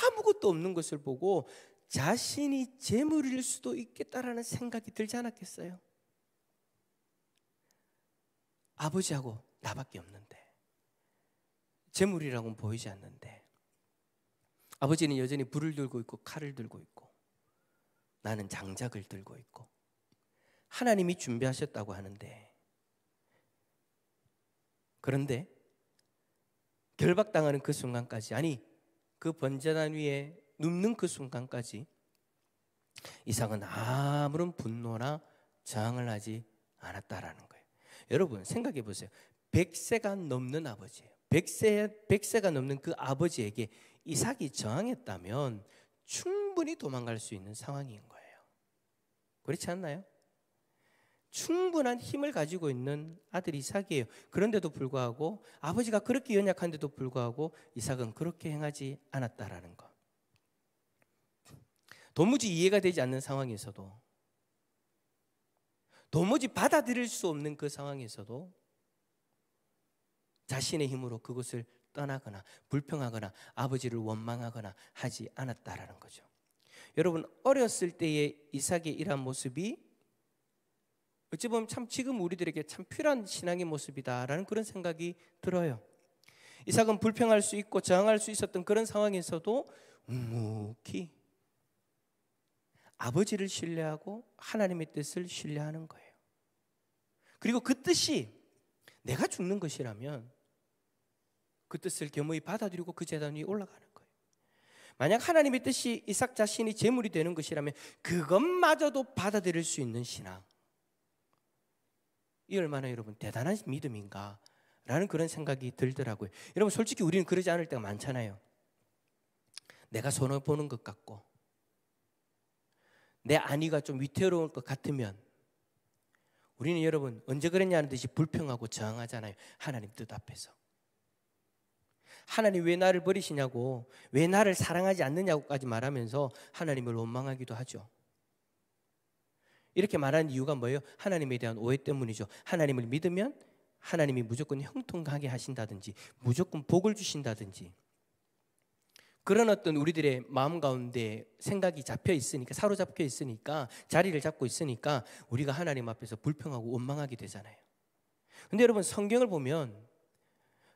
아무것도 없는 것을 보고 자신이 재물일 수도 있겠다라는 생각이 들지 않았겠어요? 아버지하고 나밖에 없는데 재물이라고는 보이지 않는데 아버지는 여전히 불을 들고 있고 칼을 들고 있고 나는 장작을 들고 있고 하나님이 준비하셨다고 하는데 그런데 결박당하는 그 순간까지 아니 그 번제단 위에 눕는 그 순간까지 이삭은 아무런 분노나 저항을 하지 않았다라는 거예요. 여러분 생각해 보세요. 100세가 넘는 아버지예요. 100세가 넘는 그 아버지에게 이삭이 저항했다면 충분히 도망갈 수 있는 상황인 거예요. 그렇지 않나요? 충분한 힘을 가지고 있는 아들 이삭이에요. 그런데도 불구하고 아버지가 그렇게 연약한데도 불구하고 이삭은 그렇게 행하지 않았다라는 것. 도무지 이해가 되지 않는 상황에서도 도무지 받아들일 수 없는 그 상황에서도 자신의 힘으로 그것을 떠나거나 불평하거나 아버지를 원망하거나 하지 않았다라는 거죠. 여러분 어렸을 때의 이삭의 이러한 모습이 어찌 보면 참 지금 우리들에게 참 필요한 신앙의 모습이다라는 그런 생각이 들어요. 이삭은 불평할 수 있고 저항할 수 있었던 그런 상황에서도 묵묵히 아버지를 신뢰하고 하나님의 뜻을 신뢰하는 거예요. 그리고 그 뜻이 내가 죽는 것이라면 그 뜻을 겸허히 받아들이고 그 제단 위에 올라가는 거예요. 만약 하나님의 뜻이 이삭 자신이 제물이 되는 것이라면 그것마저도 받아들일 수 있는 신앙, 이 얼마나 여러분 대단한 믿음인가 라는 그런 생각이 들더라고요. 여러분 솔직히 우리는 그러지 않을 때가 많잖아요. 내가 손해보는 것 같고 내 안위가 좀 위태로울 것 같으면 우리는 여러분 언제 그랬냐는 듯이 불평하고 저항하잖아요. 하나님 뜻 앞에서. 하나님 왜 나를 버리시냐고, 왜 나를 사랑하지 않느냐고까지 말하면서 하나님을 원망하기도 하죠. 이렇게 말하는 이유가 뭐예요? 하나님에 대한 오해 때문이죠. 하나님을 믿으면 하나님이 무조건 형통하게 하신다든지 무조건 복을 주신다든지 그런 어떤 우리들의 마음 가운데 생각이 잡혀 있으니까, 사로잡혀 있으니까, 자리를 잡고 있으니까 우리가 하나님 앞에서 불평하고 원망하게 되잖아요. 근데 여러분, 성경을 보면,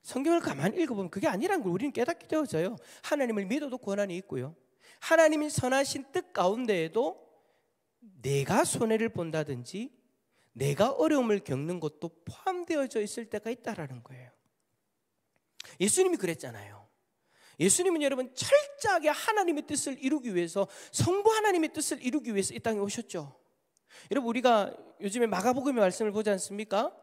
성경을 가만히 읽어보면 그게 아니라는 걸 우리는 깨닫게 되어져요. 하나님을 믿어도 고난이 있고요, 하나님이 선하신 뜻 가운데에도 내가 손해를 본다든지 내가 어려움을 겪는 것도 포함되어져 있을 때가 있다라는 거예요. 예수님이 그랬잖아요. 예수님은 여러분 철저하게 하나님의 뜻을 이루기 위해서, 성부 하나님의 뜻을 이루기 위해서 이 땅에 오셨죠. 여러분, 우리가 요즘에 마가복음의 말씀을 보지 않습니까?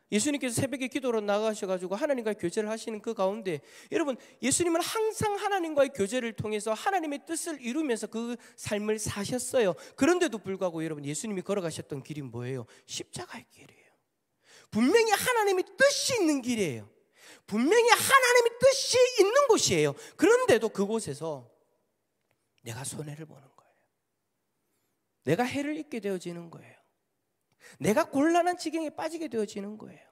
예수님께서 새벽에 기도로 나가셔가지고 하나님과의 교제를 하시는 그 가운데, 여러분, 예수님은 항상 하나님과의 교제를 통해서 하나님의 뜻을 이루면서 그 삶을 사셨어요. 그런데도 불구하고 여러분, 예수님이 걸어가셨던 길이 뭐예요? 십자가의 길이에요. 분명히 하나님의 뜻이 있는 길이에요. 분명히 하나님의 뜻이 있는 곳이에요. 그런데도 그곳에서 내가 손해를 보는 거예요. 내가 해를 입게 되어지는 거예요. 내가 곤란한 지경에 빠지게 되어지는 거예요.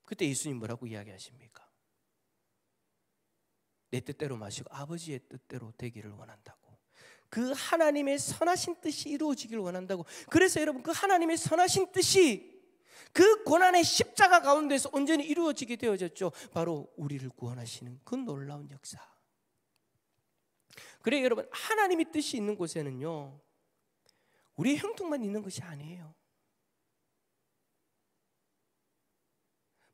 그때 예수님 뭐라고 이야기하십니까? 내 뜻대로 마시고 아버지의 뜻대로 되기를 원한다고. 그 하나님의 선하신 뜻이 이루어지기를 원한다고. 그래서 여러분, 그 하나님의 선하신 뜻이 그 고난의 십자가 가운데서 온전히 이루어지게 되어졌죠. 바로 우리를 구원하시는 그 놀라운 역사. 그래 여러분, 하나님의 뜻이 있는 곳에는요, 우리의 형통만 있는 것이 아니에요.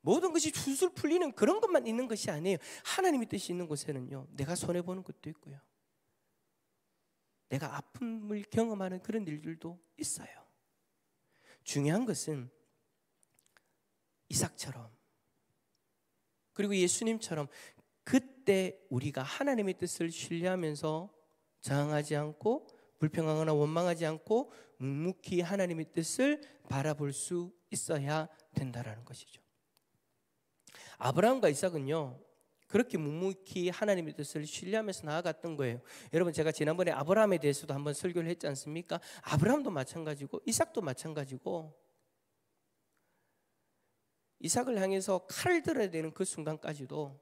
모든 것이 술술 풀리는 그런 것만 있는 것이 아니에요. 하나님의 뜻이 있는 곳에는요, 내가 손해보는 것도 있고요, 내가 아픔을 경험하는 그런 일들도 있어요. 중요한 것은 이삭처럼, 그리고 예수님처럼 그때 우리가 하나님의 뜻을 신뢰하면서 저항하지 않고 불평하거나 원망하지 않고 묵묵히 하나님의 뜻을 바라볼 수 있어야 된다라는 것이죠. 아브라함과 이삭은요, 그렇게 묵묵히 하나님의 뜻을 신뢰하면서 나아갔던 거예요. 여러분, 제가 지난번에 아브라함에 대해서도 한번 설교를 했지 않습니까? 아브라함도 마찬가지고 이삭도 마찬가지고, 이삭을 향해서 칼을 들어야 되는 그 순간까지도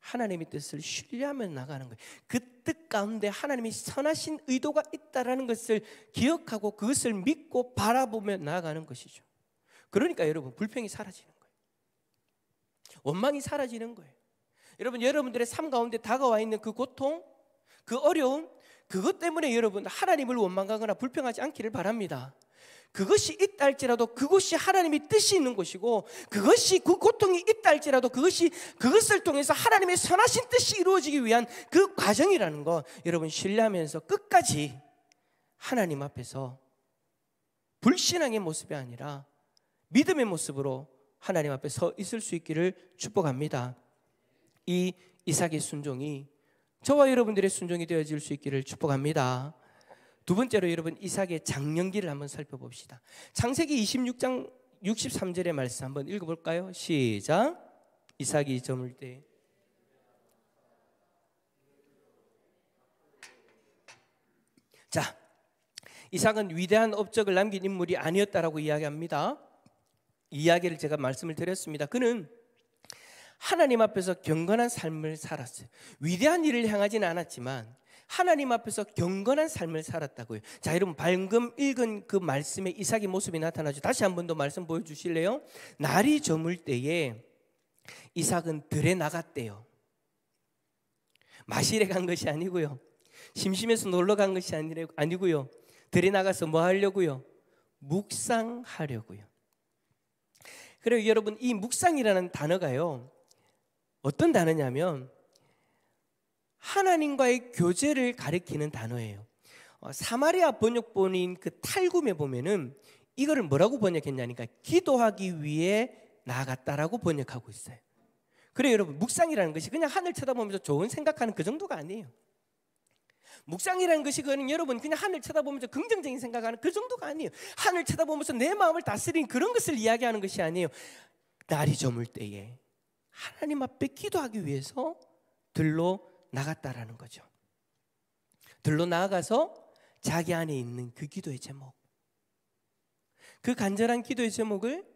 하나님의 뜻을 신뢰하며 나가는 거예요. 그 뜻 가운데 하나님이 선하신 의도가 있다라는 것을 기억하고 그것을 믿고 바라보며 나아가는 것이죠. 그러니까 여러분, 불평이 사라지는 거예요. 원망이 사라지는 거예요. 여러분, 여러분들의 삶 가운데 다가와 있는 그 고통, 그 어려움, 그것 때문에 여러분 하나님을 원망하거나 불평하지 않기를 바랍니다. 그것이 있다 할지라도 그것이 하나님의 뜻이 있는 것이고, 그것이 그 고통이 있다 할지라도 그것을 통해서 하나님의 선하신 뜻이 이루어지기 위한 그 과정이라는 거 여러분 신뢰하면서 끝까지 하나님 앞에서 불신앙의 모습이 아니라 믿음의 모습으로 하나님 앞에 서 있을 수 있기를 축복합니다. 이 이삭의 순종이 저와 여러분들의 순종이 되어질 수 있기를 축복합니다. 두 번째로 여러분, 이삭의 장년기를 한번 살펴봅시다. 창세기 26장 63절의 말씀 한번 읽어볼까요? 시작. 이삭이 저물 때 자, 이삭은 위대한 업적을 남긴 인물이 아니었다라고 이야기합니다. 이 이야기를 제가 말씀을 드렸습니다. 그는 하나님 앞에서 경건한 삶을 살았어요. 위대한 일을 행하지는 않았지만 하나님 앞에서 경건한 삶을 살았다고요. 자, 여러분, 방금 읽은 그 말씀에 이삭의 모습이 나타나죠. 다시 한 번 더 말씀 보여주실래요? 날이 저물 때에 이삭은 들에 나갔대요. 마실에 간 것이 아니고요, 심심해서 놀러 간 것이 아니고요, 들에 나가서 뭐 하려고요? 묵상하려고요. 그리고 여러분, 이 묵상이라는 단어가요, 어떤 단어냐면 하나님과의 교제를 가리키는 단어예요. 사마리아 번역본인 그 탈굼에 보면은 이거를 뭐라고 번역했냐니까 기도하기 위해 나아갔다라고 번역하고 있어요. 그래요, 여러분, 묵상이라는 것이 그냥 하늘 쳐다보면서 좋은 생각하는 그 정도가 아니에요. 묵상이라는 것이 그거는 여러분 그냥 하늘 쳐다보면서 긍정적인 생각하는 그 정도가 아니에요. 하늘 쳐다보면서 내 마음을 다스리는 그런 것을 이야기하는 것이 아니에요. 날이 저물 때에 하나님 앞에 기도하기 위해서 들로 나갔다라는 거죠. 들로 나아가서 자기 안에 있는 그 기도의 제목, 그 간절한 기도의 제목을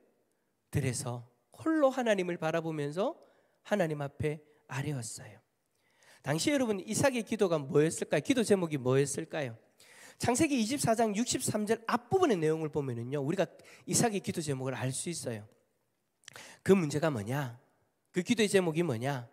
들에서 홀로 하나님을 바라보면서 하나님 앞에 아뢰었어요. 당시 여러분 이삭의 기도가 뭐였을까요? 기도 제목이 뭐였을까요? 창세기 24장 63절 앞부분의 내용을 보면은요, 우리가 이삭의 기도 제목을 알 수 있어요. 그 문제가 뭐냐? 그 기도의 제목이 뭐냐?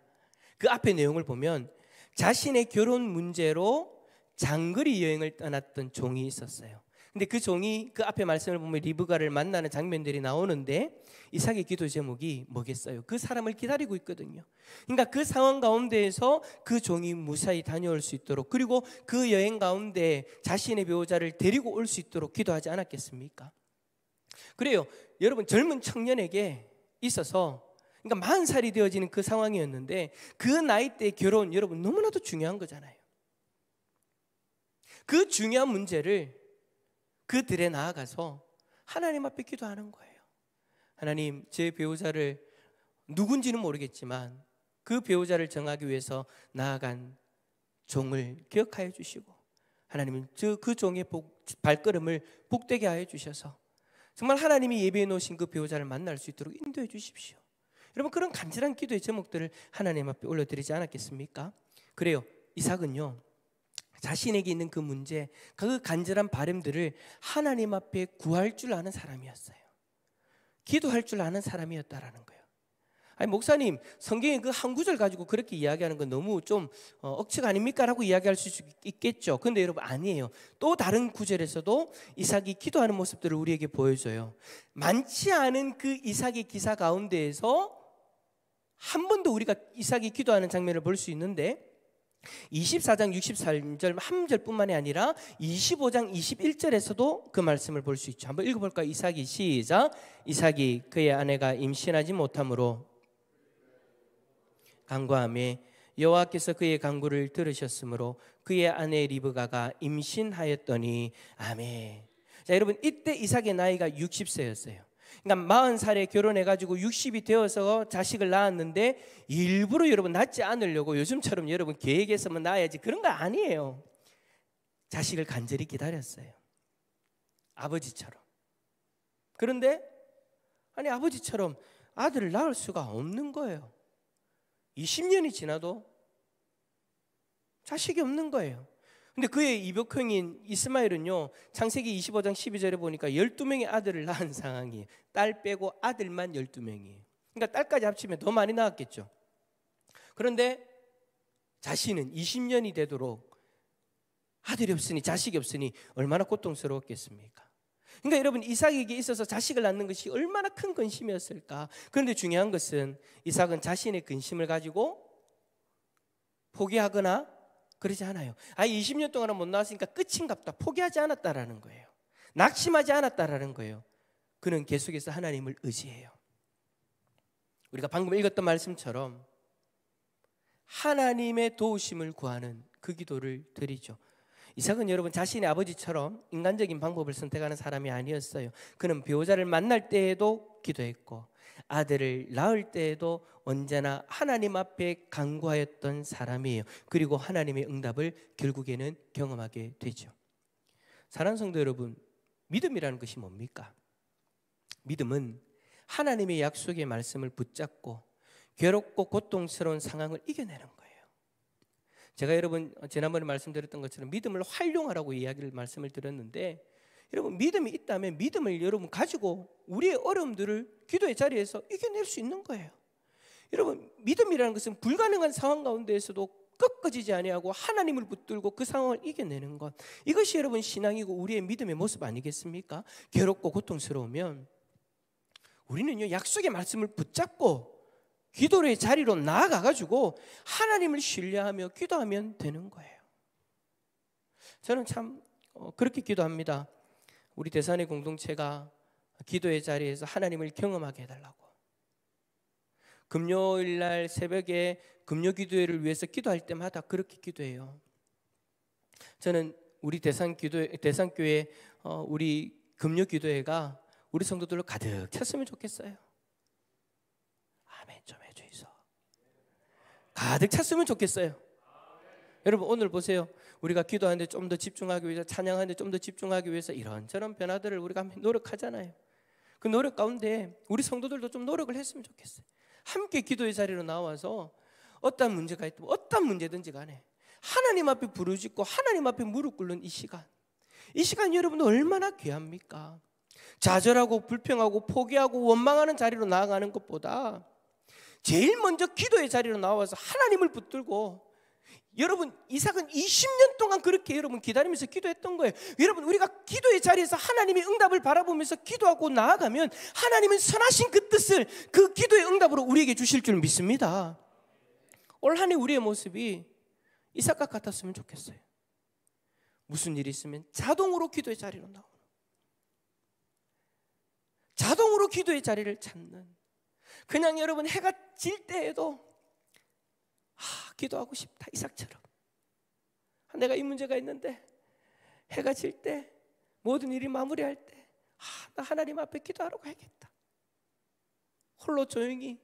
그 앞의 내용을 보면 자신의 결혼 문제로 장거리 여행을 떠났던 종이 있었어요. 근데 그 종이 그 앞에 말씀을 보면 리브가를 만나는 장면들이 나오는데 이삭의 기도 제목이 뭐겠어요? 그 사람을 기다리고 있거든요. 그러니까 그 상황 가운데에서 그 종이 무사히 다녀올 수 있도록, 그리고 그 여행 가운데 자신의 배우자를 데리고 올 수 있도록 기도하지 않았겠습니까? 그래요. 여러분 젊은 청년에게 있어서, 그러니까 40살이 되어지는 그 상황이었는데 그 나이 때 결혼, 여러분 너무나도 중요한 거잖아요. 그 중요한 문제를 그들에 나아가서 하나님 앞에 기도하는 거예요. 하나님, 제 배우자를 누군지는 모르겠지만 그 배우자를 정하기 위해서 나아간 종을 기억하여 주시고, 하나님은 그 종의 발걸음을 복되게 하여 주셔서 정말 하나님이 예비해 놓으신 그 배우자를 만날 수 있도록 인도해 주십시오. 여러분, 그런 간절한 기도의 제목들을 하나님 앞에 올려드리지 않았겠습니까? 그래요. 이삭은요, 자신에게 있는 그 문제, 그 간절한 바람들을 하나님 앞에 구할 줄 아는 사람이었어요. 기도할 줄 아는 사람이었다라는 거예요. 아니, 목사님, 성경에 그 한 구절 가지고 그렇게 이야기하는 건 너무 좀 억측 아닙니까? 라고 이야기할 수 있겠죠. 근데 여러분, 아니에요. 또 다른 구절에서도 이삭이 기도하는 모습들을 우리에게 보여줘요. 많지 않은 그 이삭의 기사 가운데에서 한 번도 우리가 이삭이 기도하는 장면을 볼 수 있는데, 24장 63절 한 절뿐만이 아니라 25장 21절에서도 그 말씀을 볼 수 있죠. 한번 읽어볼까요? 이삭이 시작. 이삭이 그의 아내가 임신하지 못함으로 간구하며 여호와께서 그의 간구를 들으셨으므로 그의 아내 리브가가 임신하였더니. 아멘. 자, 여러분, 이때 이삭의 나이가 60세였어요. 그러니까 40살에 결혼해가지고 60이 되어서 자식을 낳았는데 일부러 여러분 낳지 않으려고 요즘처럼 여러분 계획했으면 낳아야지 그런 거 아니에요. 자식을 간절히 기다렸어요. 아버지처럼. 그런데 아니, 아버지처럼 아들을 낳을 수가 없는 거예요. 20년이 지나도 자식이 없는 거예요. 근데 그의 이복형인 이스마엘은요, 창세기 25장 12절에 보니까 12명의 아들을 낳은 상황이에요. 딸 빼고 아들만 12명이에요. 그러니까 딸까지 합치면 더 많이 낳았겠죠. 그런데 자신은 20년이 되도록 아들이 없으니, 자식이 없으니 얼마나 고통스러웠겠습니까? 그러니까 여러분, 이삭에게 있어서 자식을 낳는 것이 얼마나 큰 근심이었을까? 그런데 중요한 것은 이삭은 자신의 근심을 가지고 포기하거나 그러지 않아요. 20년 동안은 못 나왔으니까 끝인갑다, 포기하지 않았다라는 거예요. 낙심하지 않았다라는 거예요. 그는 계속해서 하나님을 의지해요. 우리가 방금 읽었던 말씀처럼 하나님의 도우심을 구하는 그 기도를 드리죠. 이삭은 여러분 자신의 아버지처럼 인간적인 방법을 선택하는 사람이 아니었어요. 그는 배우자를 만날 때에도 기도했고 아들을 낳을 때에도 언제나 하나님 앞에 간구하였던 사람이에요. 그리고 하나님의 응답을 결국에는 경험하게 되죠. 사랑하는 성도 여러분, 믿음이라는 것이 뭡니까? 믿음은 하나님의 약속의 말씀을 붙잡고 괴롭고 고통스러운 상황을 이겨내는 거예요. 제가 여러분 지난번에 말씀드렸던 것처럼 믿음을 활용하라고 말씀을 드렸는데, 여러분 믿음이 있다면 믿음을 여러분 가지고 우리의 어려움들을 기도의 자리에서 이겨낼 수 있는 거예요. 여러분, 믿음이라는 것은 불가능한 상황 가운데에서도 꺾어지지 아니하고 하나님을 붙들고 그 상황을 이겨내는 것, 이것이 여러분 신앙이고 우리의 믿음의 모습 아니겠습니까? 괴롭고 고통스러우면 우리는요, 약속의 말씀을 붙잡고 기도의 자리로 나아가가지고 하나님을 신뢰하며 기도하면 되는 거예요. 저는 참 그렇게 기도합니다. 우리 대산의 공동체가 기도의 자리에서 하나님을 경험하게 해달라고. 금요일날 새벽에 금요 기도회를 위해서 기도할 때마다 그렇게 기도해요. 저는 우리 대산교회 우리 금요 기도회가 우리 성도들로 가득 찼으면 좋겠어요. 아멘 좀 해주이소. 가득 찼으면 좋겠어요. 여러분, 오늘 보세요. 우리가 기도하는데 좀 더 집중하기 위해서, 찬양하는데 좀 더 집중하기 위해서 이런저런 변화들을 우리가 노력하잖아요. 그 노력 가운데 우리 성도들도 좀 노력을 했으면 좋겠어요. 함께 기도의 자리로 나와서 어떤 문제가 있든 어떤 문제든지 간에 하나님 앞에 부르짖고 하나님 앞에 무릎 꿇는 이 시간 여러분 얼마나 귀합니까? 좌절하고 불평하고 포기하고 원망하는 자리로 나아가는 것보다 제일 먼저 기도의 자리로 나와서 하나님을 붙들고, 여러분 이삭은 20년 동안 그렇게 여러분 기다리면서 기도했던 거예요. 여러분 우리가 기도의 자리에서 하나님의 응답을 바라보면서 기도하고 나아가면 하나님은 선하신 그 뜻을 그 기도의 응답으로 우리에게 주실 줄 믿습니다. 올 한 해 우리의 모습이 이삭과 같았으면 좋겠어요. 무슨 일이 있으면 자동으로 기도의 자리로 나오는, 자동으로 기도의 자리를 찾는, 그냥 여러분 해가 질 때에도 기도하고 싶다, 이삭처럼. 내가 이 문제가 있는데 해가 질 때 모든 일이 마무리할 때 나 하나님 앞에 기도하러 가야겠다. 홀로 조용히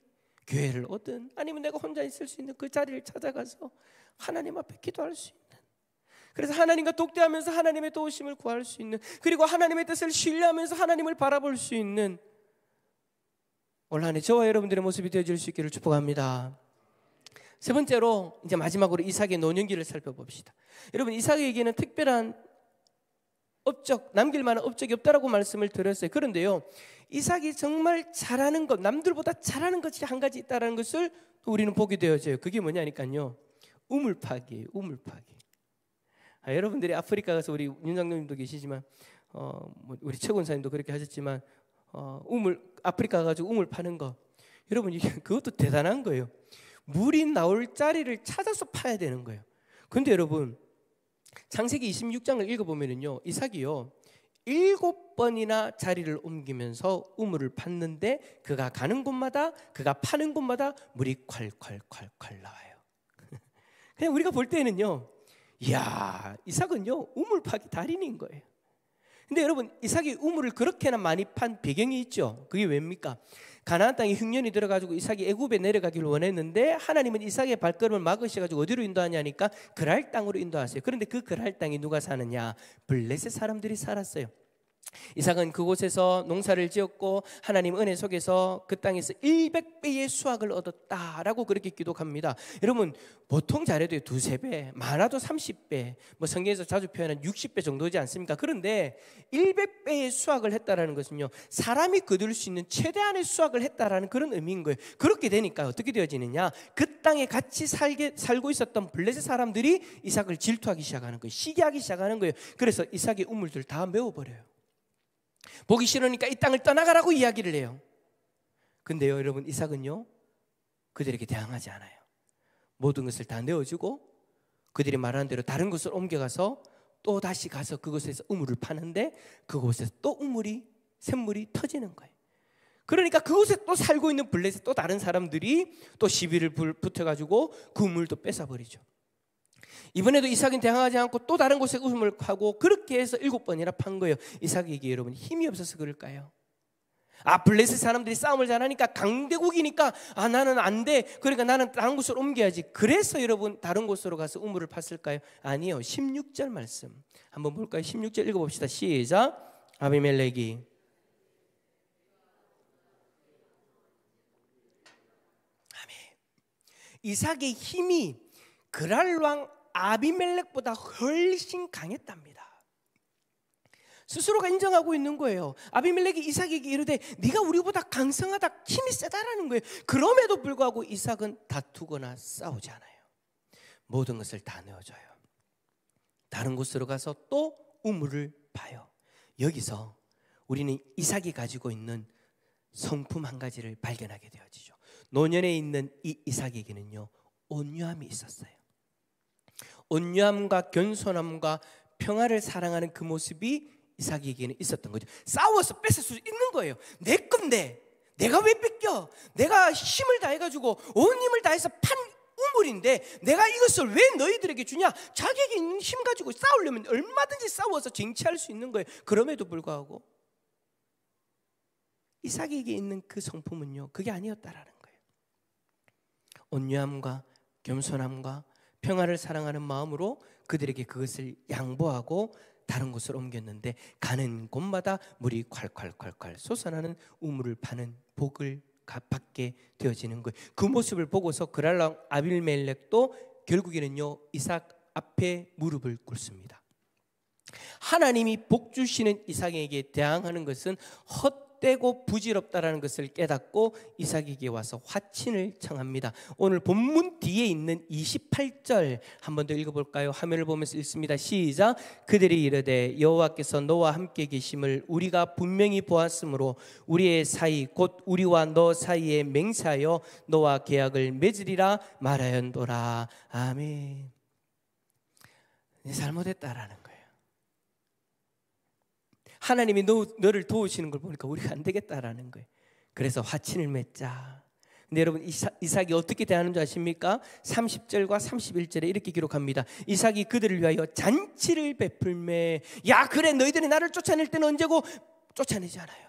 교회를 오든 아니면 내가 혼자 있을 수 있는 그 자리를 찾아가서 하나님 앞에 기도할 수 있는, 그래서 하나님과 독대하면서 하나님의 도우심을 구할 수 있는, 그리고 하나님의 뜻을 신뢰하면서 하나님을 바라볼 수 있는 올 한 해 저와 여러분들의 모습이 되어질 수 있기를 축복합니다. 세 번째로 이제 마지막으로 이삭의 노년기를 살펴봅시다. 여러분 이삭에게는 특별한 업적, 남길 만한 업적이 없다라고 말씀을 드렸어요. 그런데요, 이삭이 정말 잘하는 것, 남들보다 잘하는 것이 한 가지 있다는 것을 우리는 보게 되어져요. 그게 뭐냐니까요, 우물파기예요. 우물파기. 여러분들이 아프리카 가서 우리 윤장님도 계시지만 우리 최 권사님도 그렇게 하셨지만 아프리카 가가지고 우물 파는 거, 여러분 이게 그것도 대단한 거예요. 물이 나올 자리를 찾아서 파야 되는 거예요. 그런데 여러분 창세기 26장을 읽어보면요, 이삭이요 7번이나 자리를 옮기면서 우물을 팠는데 그가 가는 곳마다, 그가 파는 곳마다 물이 콸콸콸콸 나와요. 그냥 우리가 볼 때는요, 이야, 이삭은요 우물 파기 달인인 거예요. 근데 여러분 이삭이 우물을 그렇게나 많이 판 배경이 있죠. 그게 왜입니까? 가나안 땅에 흉년이 들어가지고 이삭이 애굽에 내려가기를 원했는데 하나님은 이삭의 발걸음을 막으셔가지고 어디로 인도하냐니까 그랄 땅으로 인도하세요. 그런데 그 그랄 땅에 누가 사느냐? 블레셋 사람들이 살았어요. 이삭은 그곳에서 농사를 지었고 하나님 은혜 속에서 그 땅에서 100배의 수확을 얻었다라고 그렇게 기록합니다. 여러분 보통 잘해도 2-3배, 많아도 30배, 뭐 성경에서 자주 표현한 60배 정도지 않습니까? 그런데 100배의 수확을 했다라는 것은요, 사람이 거둘 수 있는 최대한의 수확을 했다라는 그런 의미인 거예요. 그렇게 되니까 어떻게 되어지느냐, 그 땅에 같이 살고 있었던 블레셋 사람들이 이삭을 질투하기 시작하는 거예요. 시기하기 시작하는 거예요. 그래서 이삭의 우물들 다 메워버려요. 보기 싫으니까 이 땅을 떠나가라고 이야기를 해요. 근데요 여러분 이삭은요 그들에게 대항하지 않아요. 모든 것을 다 내어주고 그들이 말하는 대로 다른 곳을 옮겨가서 또 다시 가서 그곳에서 우물을 파는데 그곳에서 또 샘물이 터지는 거예요. 그러니까 그곳에 또 살고 있는 블레셋 또 다른 사람들이 또 시비를 붙여가지고 그 우물도 뺏어버리죠. 이번에도 이삭은 대항하지 않고 또 다른 곳에 우물을 파고 그렇게 해서 7번이나 판 거예요. 이삭에게 여러분 힘이 없어서 그럴까요? 블레셋 사람들이 싸움을 잘하니까 강대국이니까 나는 안 돼, 그러니까 나는 다른 곳으로 옮겨야지, 그래서 여러분 다른 곳으로 가서 우물을 팠을까요? 아니요. 16절 말씀 한번 볼까요? 16절 읽어봅시다. 시작. 아비멜렉이 아멘. 이삭의 힘이 그랄 왕 아비멜렉보다 훨씬 강했답니다. 스스로가 인정하고 있는 거예요. 아비멜렉이 이삭에게 이르되 네가 우리보다 강성하다, 힘이 세다라는 거예요. 그럼에도 불구하고 이삭은 다투거나 싸우지 않아요. 모든 것을 다 내어줘요. 다른 곳으로 가서 또 우물을 파요. 여기서 우리는 이삭이 가지고 있는 성품 한 가지를 발견하게 되어지죠. 노년에 있는 이 이삭에게는요 온유함이 있었어요. 온유함과 겸손함과 평화를 사랑하는 그 모습이 이삭에게는 있었던 거죠. 싸워서 뺏을 수 있는 거예요. 내 건데 내가 왜 뺏겨? 내가 힘을 다해가지고 온 힘을 다해서 판 우물인데 내가 이것을 왜 너희들에게 주냐? 자기에게 있는 힘 가지고 싸우려면 얼마든지 싸워서 쟁취할 수 있는 거예요. 그럼에도 불구하고 이삭에게 있는 그 성품은요 그게 아니었다라는 거예요. 온유함과 겸손함과 평화를 사랑하는 마음으로 그들에게 그것을 양보하고 다른 곳으로 옮겼는데 가는 곳마다 물이 콸콸콸콸 솟아나는 우물을 파는 복을 받게 되어지는 거예요. 그 모습을 보고서 그랄랑 아빌멜렉도 결국에는요 이삭 앞에 무릎을 꿇습니다. 하나님이 복 주시는 이삭에게 대항하는 것은 헛되고 부질없다라는 것을 깨닫고 이삭에게 와서 화친을 청합니다. 오늘 본문 뒤에 있는 28절 한 번 더 읽어볼까요? 화면을 보면서 읽습니다. 시작. 그들이 이르되 여호와께서 너와 함께 계심을 우리가 분명히 보았으므로 우리의 사이 곧 우리와 너 사이에 맹세하여 너와 계약을 맺으리라 말하였노라. 아멘. 잘못했다라는 거예요. 하나님이 너를 도우시는 걸 보니까 우리가 안 되겠다라는 거예요. 그래서 화친을 맺자. 근데 여러분 이삭이 어떻게 대하는 줄 아십니까? 30절과 31절에 이렇게 기록합니다. 이삭이 그들을 위하여 잔치를 베풀매. 야 그래 너희들이 나를 쫓아낼 때는 언제고 쫓아내지 않아요.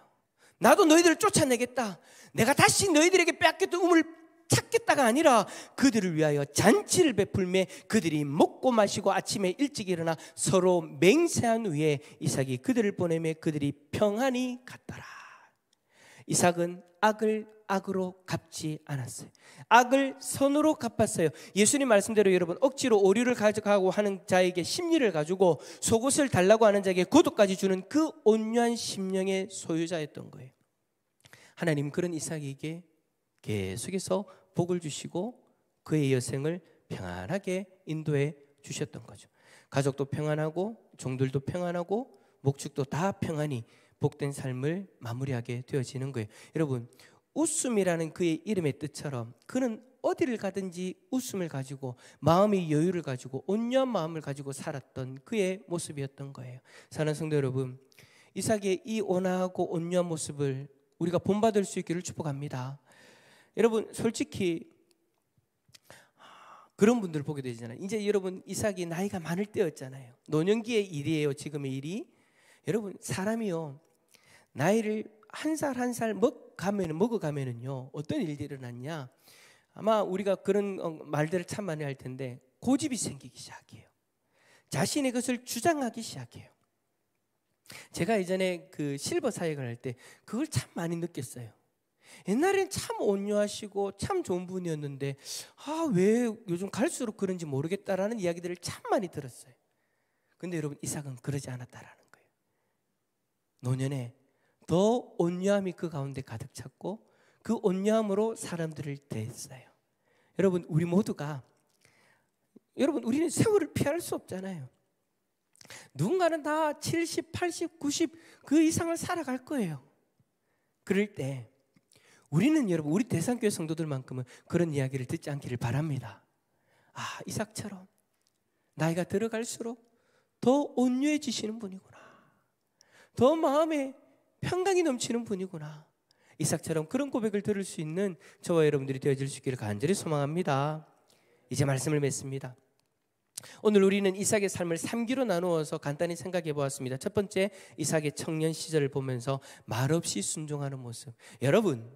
나도 너희들을 쫓아내겠다. 내가 다시 너희들에게 빼앗겼던 우물을 찾겠다가 아니라 그들을 위하여 잔치를 베풀매 그들이 먹고 마시고 아침에 일찍 일어나 서로 맹세한 후에 이삭이 그들을 보내매 그들이 평안히 갔더라. 이삭은 악을 악으로 갚지 않았어요. 악을 선으로 갚았어요. 예수님 말씀대로 여러분 억지로 오류를 가져가고 하는 자에게 심리를 가지고 속옷을 달라고 하는 자에게 겉옷까지 주는 그 온유한 심령의 소유자였던 거예요. 하나님 그런 이삭에게 계속해서 복을 주시고 그의 여생을 평안하게 인도해 주셨던 거죠. 가족도 평안하고 종들도 평안하고 목축도 다 평안히 복된 삶을 마무리하게 되어지는 거예요. 여러분 웃음이라는 그의 이름의 뜻처럼 그는 어디를 가든지 웃음을 가지고 마음의 여유를 가지고 온유한 마음을 가지고 살았던 그의 모습이었던 거예요. 사랑하는 성도 여러분, 이삭의 이 온화하고 온유한 모습을 우리가 본받을 수 있기를 축복합니다. 여러분 솔직히 그런 분들 보게 되잖아요. 이제 여러분 이삭이 나이가 많을 때였잖아요. 노년기의 일이에요. 지금의 일이. 여러분 사람이요 나이를 한 살 한 살 먹어가면은요 어떤 일들이 일어났냐. 아마 우리가 그런 말들을 참 많이 할 텐데 고집이 생기기 시작해요. 자신의 것을 주장하기 시작해요. 제가 예전에 그 실버 사역을 할 때 그걸 참 많이 느꼈어요. 옛날에는 참 온유하시고 참 좋은 분이었는데 왜 요즘 갈수록 그런지 모르겠다라는 이야기들을 참 많이 들었어요. 근데 여러분 이삭은 그러지 않았다라는 거예요. 노년에 더 온유함이 그 가운데 가득 찼고 그 온유함으로 사람들을 대했어요. 여러분 우리 모두가 여러분 우리는 세월을 피할 수 없잖아요. 누군가는 다 70, 80, 90 그 이상을 살아갈 거예요. 그럴 때 우리는 여러분 우리 대상교회 성도들만큼은 그런 이야기를 듣지 않기를 바랍니다. 이삭처럼 나이가 들어갈수록 더 온유해지시는 분이구나. 더 마음에 평강이 넘치는 분이구나. 이삭처럼 그런 고백을 들을 수 있는 저와 여러분들이 되어질 수 있기를 간절히 소망합니다. 이제 말씀을 맺습니다. 오늘 우리는 이삭의 삶을 3기로 나누어서 간단히 생각해 보았습니다. 첫 번째, 이삭의 청년 시절을 보면서 말없이 순종하는 모습. 여러분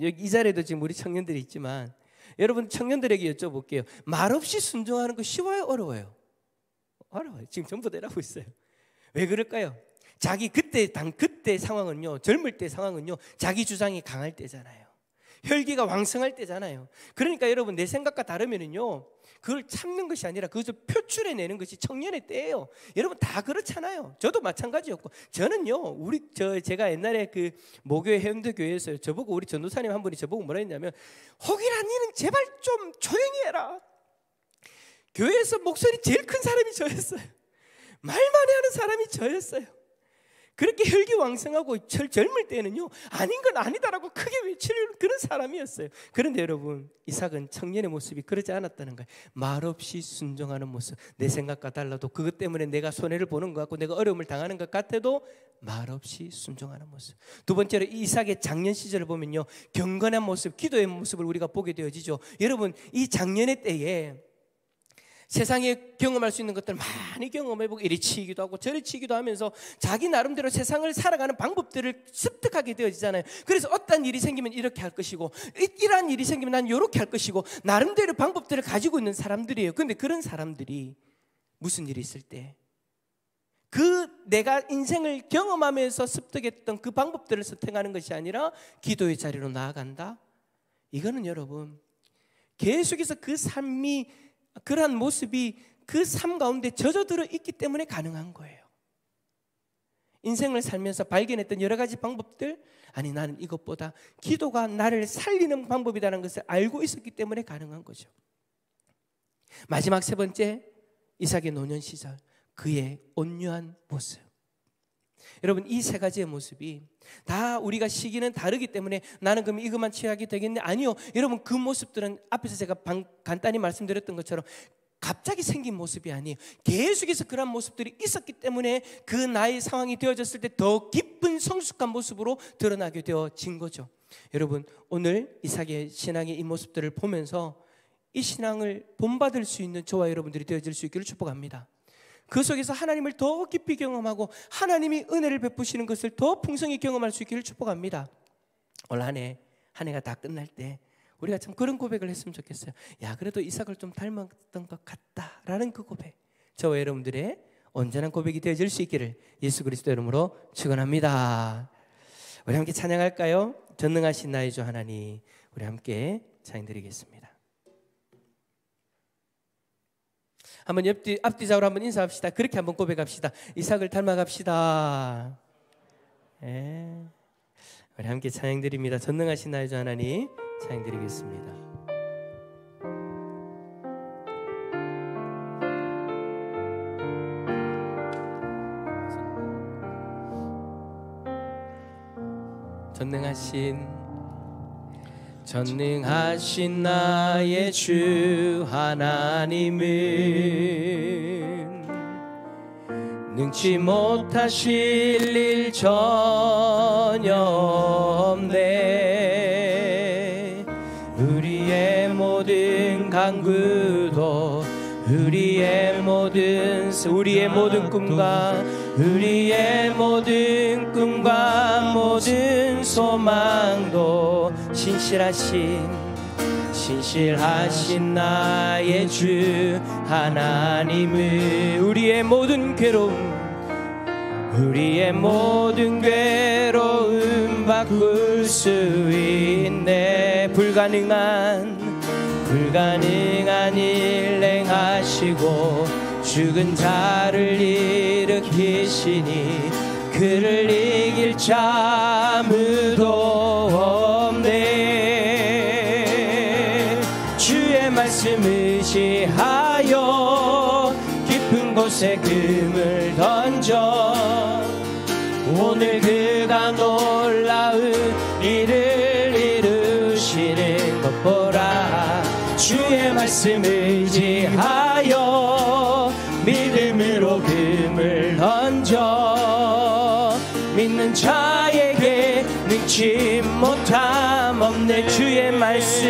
여기 이 자리에도 지금 우리 청년들이 있지만 여러분 청년들에게 여쭤볼게요. 말없이 순종하는 거 쉬워요? 어려워요? 어려워요. 지금 전부 다 이러고 있어요. 왜 그럴까요? 자기 그때 상황은요, 젊을 때 상황은요 자기 주장이 강할 때잖아요. 혈기가 왕성할 때잖아요. 그러니까 여러분 내 생각과 다르면은요 그걸 참는 것이 아니라 그것을 표출해내는 것이 청년의 때예요. 여러분 다 그렇잖아요. 저도 마찬가지였고 저는요 제가 옛날에 그 모교회 해운대 교회에서 저보고 우리 전도사님 한 분이 저보고 뭐라 했냐면 혹이라 니는 제발 좀 조용히 해라. 교회에서 목소리 제일 큰 사람이 저였어요. 말 많이 하는 사람이 저였어요. 그렇게 혈기왕성하고 젊을 때는요 아닌 건 아니다라고 크게 외치는 그런 사람이었어요. 그런데 여러분 이삭은 청년의 모습이 그러지 않았다는 거예요. 말없이 순종하는 모습. 내 생각과 달라도 그것 때문에 내가 손해를 보는 것 같고 내가 어려움을 당하는 것 같아도 말없이 순종하는 모습. 두 번째로 이삭의 장년 시절을 보면요 경건한 모습, 기도의 모습을 우리가 보게 되어지죠. 여러분 이 장년의 때에 세상에 경험할 수 있는 것들 많이 경험해보고 이리 치기도 하고 저리 치기도 하면서 자기 나름대로 세상을 살아가는 방법들을 습득하게 되어지잖아요. 그래서 어떤 일이 생기면 이렇게 할 것이고 이러한 일이 생기면 난 이렇게 할 것이고 나름대로 방법들을 가지고 있는 사람들이에요. 그런데 그런 사람들이 무슨 일이 있을 때 그 내가 인생을 경험하면서 습득했던 그 방법들을 습득하는 것이 아니라 기도의 자리로 나아간다. 이거는 여러분 계속해서 그 삶이, 그러한 모습이 그 삶 가운데 젖어들어 있기 때문에 가능한 거예요. 인생을 살면서 발견했던 여러 가지 방법들, 아니 나는 이것보다 기도가 나를 살리는 방법이라는 것을 알고 있었기 때문에 가능한 거죠. 마지막 세 번째, 이삭의 노년 시절 그의 온유한 모습. 여러분 이 세 가지의 모습이 다 우리가 시기는 다르기 때문에 나는 그럼 이것만 취하게 되겠네? 아니요. 여러분 그 모습들은 앞에서 제가 간단히 말씀드렸던 것처럼 갑자기 생긴 모습이 아니에요. 계속해서 그런 모습들이 있었기 때문에 그 나의 상황이 되어졌을 때 더 깊은 성숙한 모습으로 드러나게 되어진 거죠. 여러분 오늘 이삭의 신앙의 이 모습들을 보면서 이 신앙을 본받을 수 있는 저와 여러분들이 되어질 수 있기를 축복합니다. 그 속에서 하나님을 더 깊이 경험하고 하나님이 은혜를 베푸시는 것을 더 풍성히 경험할 수 있기를 축복합니다. 올 한 해가 다 끝날 때 우리가 참 그런 고백을 했으면 좋겠어요. 야, 그래도 이삭을 좀 닮았던 것 같다라는 그 고백, 저와 여러분들의 온전한 고백이 되어질 수 있기를 예수 그리스도 이름으로 축원합니다. 우리 함께 찬양할까요? 전능하신 나의 주 하나님, 우리 함께 찬양드리겠습니다. 한번 앞뒤좌우로 한번 인사합시다. 그렇게 한번 고백합시다. 이삭을 닮아갑시다. 예. 우리 함께 찬양드립니다. 전능하신 나의 주 하나님 찬양드리겠습니다. 전능하신 나의 주 하나님은 능치 못하실 일 전혀 없네. 우리의 모든 간구도 우리의 모든 꿈과 모든 소망도 신실하신 나의 주 하나님은 우리의 모든 괴로움 바꿀 수 있네. 불가능한 일 행하시고 죽은 자를 일으키시니 그를 이길 자 아무도 없네. 주의 말씀 의지하여 깊은 곳에 금을 던져 오늘 그가 놀라운 일을 이루시는 것 보라. 주의 말씀 의지하여 믿음으로 금을 던져 믿는 자에게 능치 못함 없네. 주의 말씀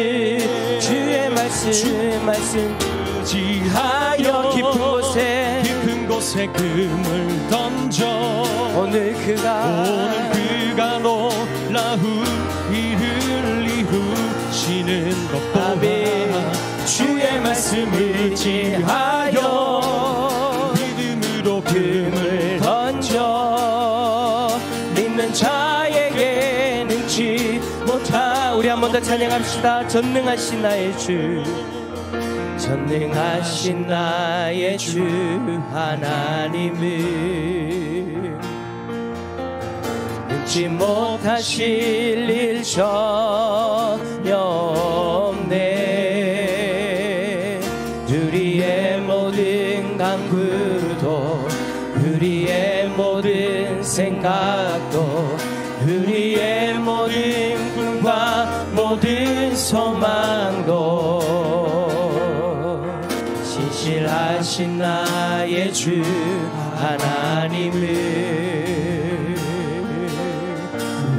의지하여 깊은 곳에 금을 던져 오늘 그가 놀라운 일을 이루시는 것 보라. 주의 말씀 의지하여 믿음으로 금을 던져 믿는 자에게 능치 못하. 우리 한 번 더 찬양합시다. 전능하신 나의 주 하나님은 능치 못하실 일 전혀 없네. 우리의 모든 간구도 우리의 모든 생각도 우리의 모든 꿈과 모든 소망도 신실하신 나의 주 하나님은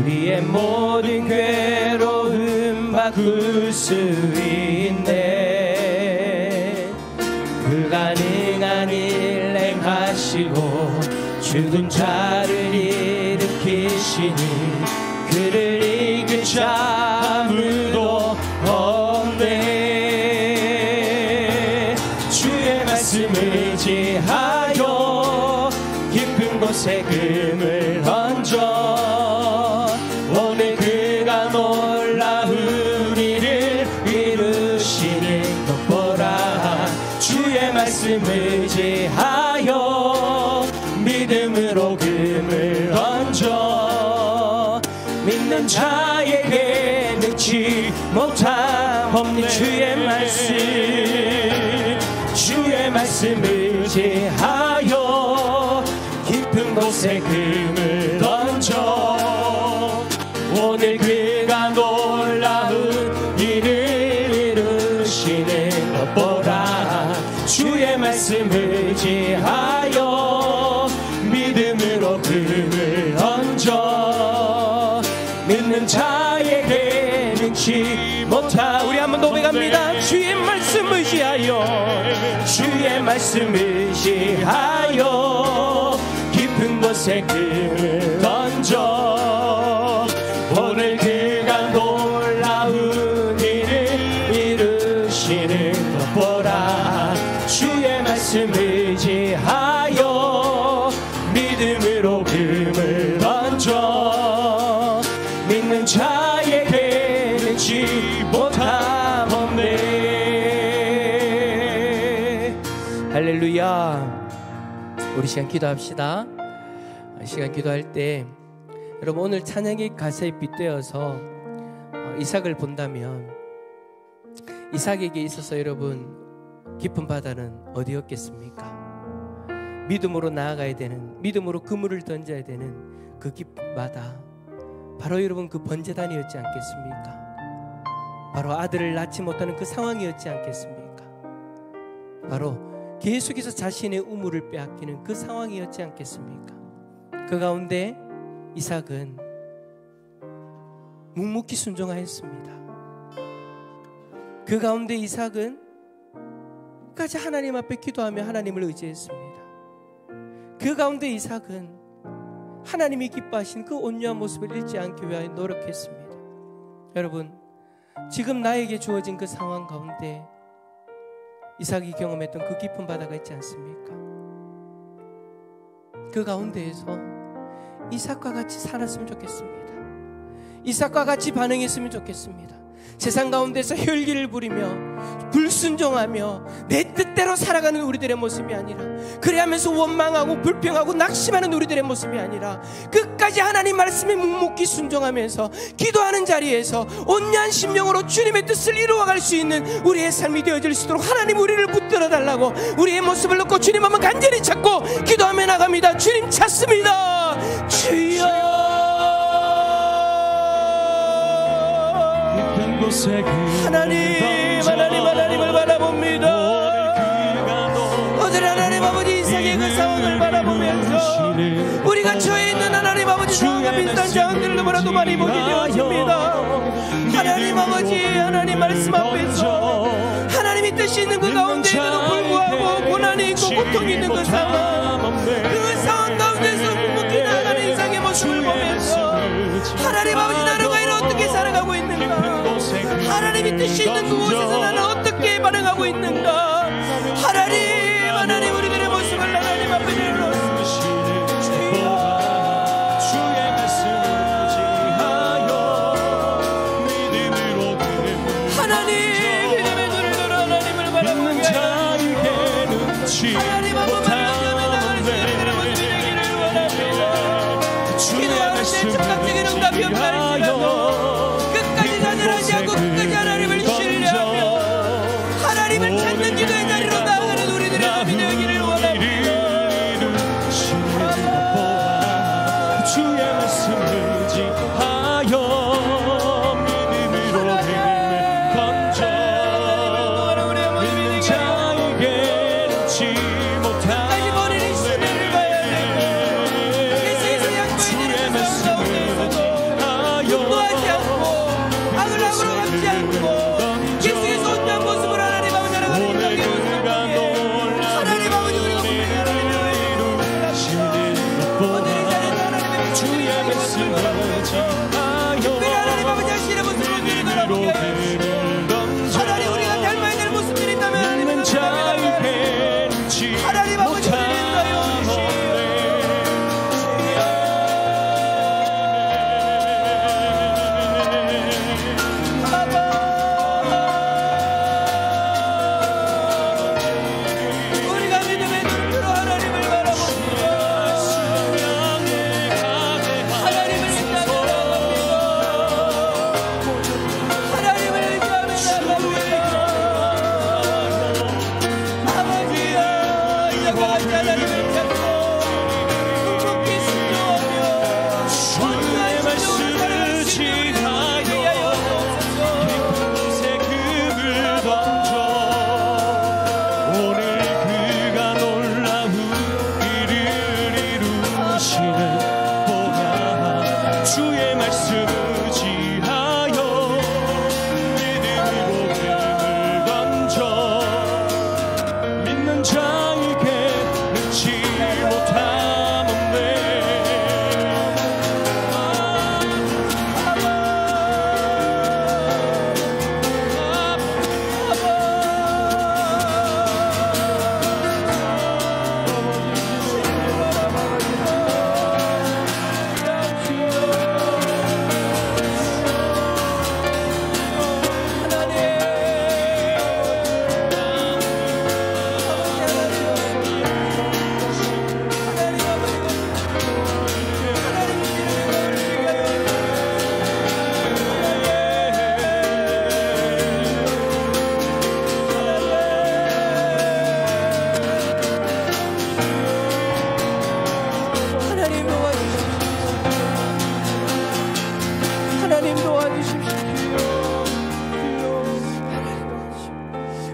우리의 모든 괴로움 바꿀 수 있네. 불가능한 일 행하시고 죽은 자를 일으키시니 그를 이길 자 아무도 없네. 주의 말씀 의지하여 깊은 곳에 금을 던져 오늘 그가 놀라운 일을 믿음으로 금을 얹어 믿는 자에게 능치 못함 없는 주의 말씀 의지하여 깊은 곳에 금을 던져 오늘 그가 놀라운 일을 이루시는 것 보라. 주의 말씀 의지하여 믿음으로 금을 얹어 믿는 자에게 능치 못하. 우리 한번 고백합니다. 주의 말씀 의지하여 주의 말씀 의지하여 깊은 곳에 금을 던져 오늘 그가 놀라운 일을 이루시는 것 보라. 주의 말씀 의지하여 믿음으로 금을 던져 믿는 자에게 능치 못함 없네. 할렐루야. 우리 시간 기도합시다. 시간 기도할 때 여러분 오늘 찬양의 가사에 빗대어서 이삭을 본다면 이삭에게 있어서 여러분 깊은 바다는 어디였겠습니까? 믿음으로 나아가야 되는, 믿음으로 그물을 던져야 되는 그 깊은 바다, 바로 여러분 그 번제단이었지 않겠습니까? 바로 아들을 낳지 못하는 그 상황이었지 않겠습니까? 바로 계속해서 자신의 우물을 빼앗기는 그 상황이었지 않겠습니까? 그 가운데 이삭은 묵묵히 순종하였습니다. 그 가운데 이삭은 끝까지 하나님 앞에 기도하며 하나님을 의지했습니다. 그 가운데 이삭은 하나님이 기뻐하신 그 온유한 모습을 잃지 않기 위하여 노력했습니다. 여러분, 지금 나에게 주어진 그 상황 가운데 이삭이 경험했던 그 깊은 바다가 있지 않습니까? 그 가운데에서 이삭과 같이 살았으면 좋겠습니다. 이삭과 같이 반응했으면 좋겠습니다. 세상 가운데서 혈기를 부리며 불순종하며 내 뜻대로 살아가는 우리들의 모습이 아니라, 그래하면서 원망하고 불평하고 낙심하는 우리들의 모습이 아니라, 끝까지 하나님 말씀에 묵묵히 순종하면서 기도하는 자리에서 온유한 심령으로 주님의 뜻을 이루어갈 수 있는 우리의 삶이 되어질 수 있도록 하나님 우리를 붙들어 달라고 우리의 모습을 놓고 주님 한번 간절히 찾고 기도하며 나갑니다. 주님 찾습니다. 주여. 하나님을 바라봅니다. 어제 하나님 아버지 이삭의 그 상황을 바라보면서 우리가 처해 있는 하나님 아버지 상황과 비슷한 상황들을 너무나도 많이 보게 되었습니다. 하나님 아버지, 하나님 말씀 앞에서 하나님이 뜻이 있는 그 가운데에도 불구하고 고난이 있고 고통이 있는 그 상황, 그 상황 가운데서 묵묵히 나아가는 이삭의 모습을 보면서 하나님 아버지, 나는 과연 어떻게 살아가고 있는가? 하나님이 뜻이 있는 그곳에서 나는 어떻게 반응하고 있는가? 하나님 우리들의 모습을 하나님 앞에 내려놓습니다. 주의 말씀을 의지하여 믿음으로 하나님 믿음의 눈을 들어 하나님을 바라보게 하나님 한번 바라보며 나가는 사람들의 모습이 되기를 원합니다. 기도하는 때 즉각적인 응답이 없다 할지라도 끝까지 좌절하지 않고 끝까지 하나님을 신뢰하며 하나님을 찾는 기도의 자리로 나아가는 우리들의 몸이 되기를 원합니다. 주의 말씀을 의지하여 믿음으로 힘을 던져 믿는 자에게 능치 못한 본인의 시대를 봐야 되고 계속해서 양보해야 되는 그 싸움 가운데서도 분노하지 않고 악을 악으로 갚지 않고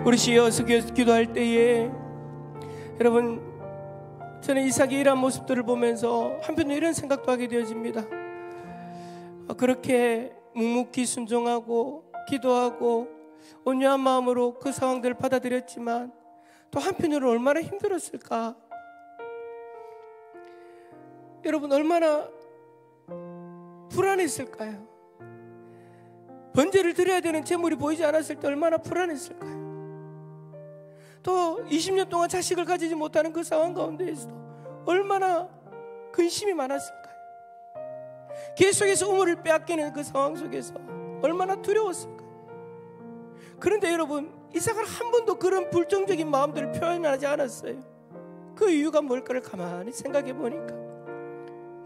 우리 쉬어서 기도할 때에 여러분, 저는 이삭의 이러한 모습들을 보면서 한편으로 이런 생각도 하게 되어집니다. 그렇게 묵묵히 순종하고 기도하고 온유한 마음으로 그 상황들을 받아들였지만 또 한편으로 얼마나 힘들었을까. 여러분, 얼마나 불안했을까요? 번제를 드려야 되는 제물이 보이지 않았을 때 얼마나 불안했을까요? 또 20년 동안 자식을 가지지 못하는 그 상황 가운데에서 얼마나 근심이 많았을까요? 계속해서 우물을 빼앗기는 그 상황 속에서 얼마나 두려웠을까요? 그런데 여러분, 이삭은 한 번도 그런 불정적인 마음들을 표현하지 않았어요. 그 이유가 뭘까를 가만히 생각해 보니까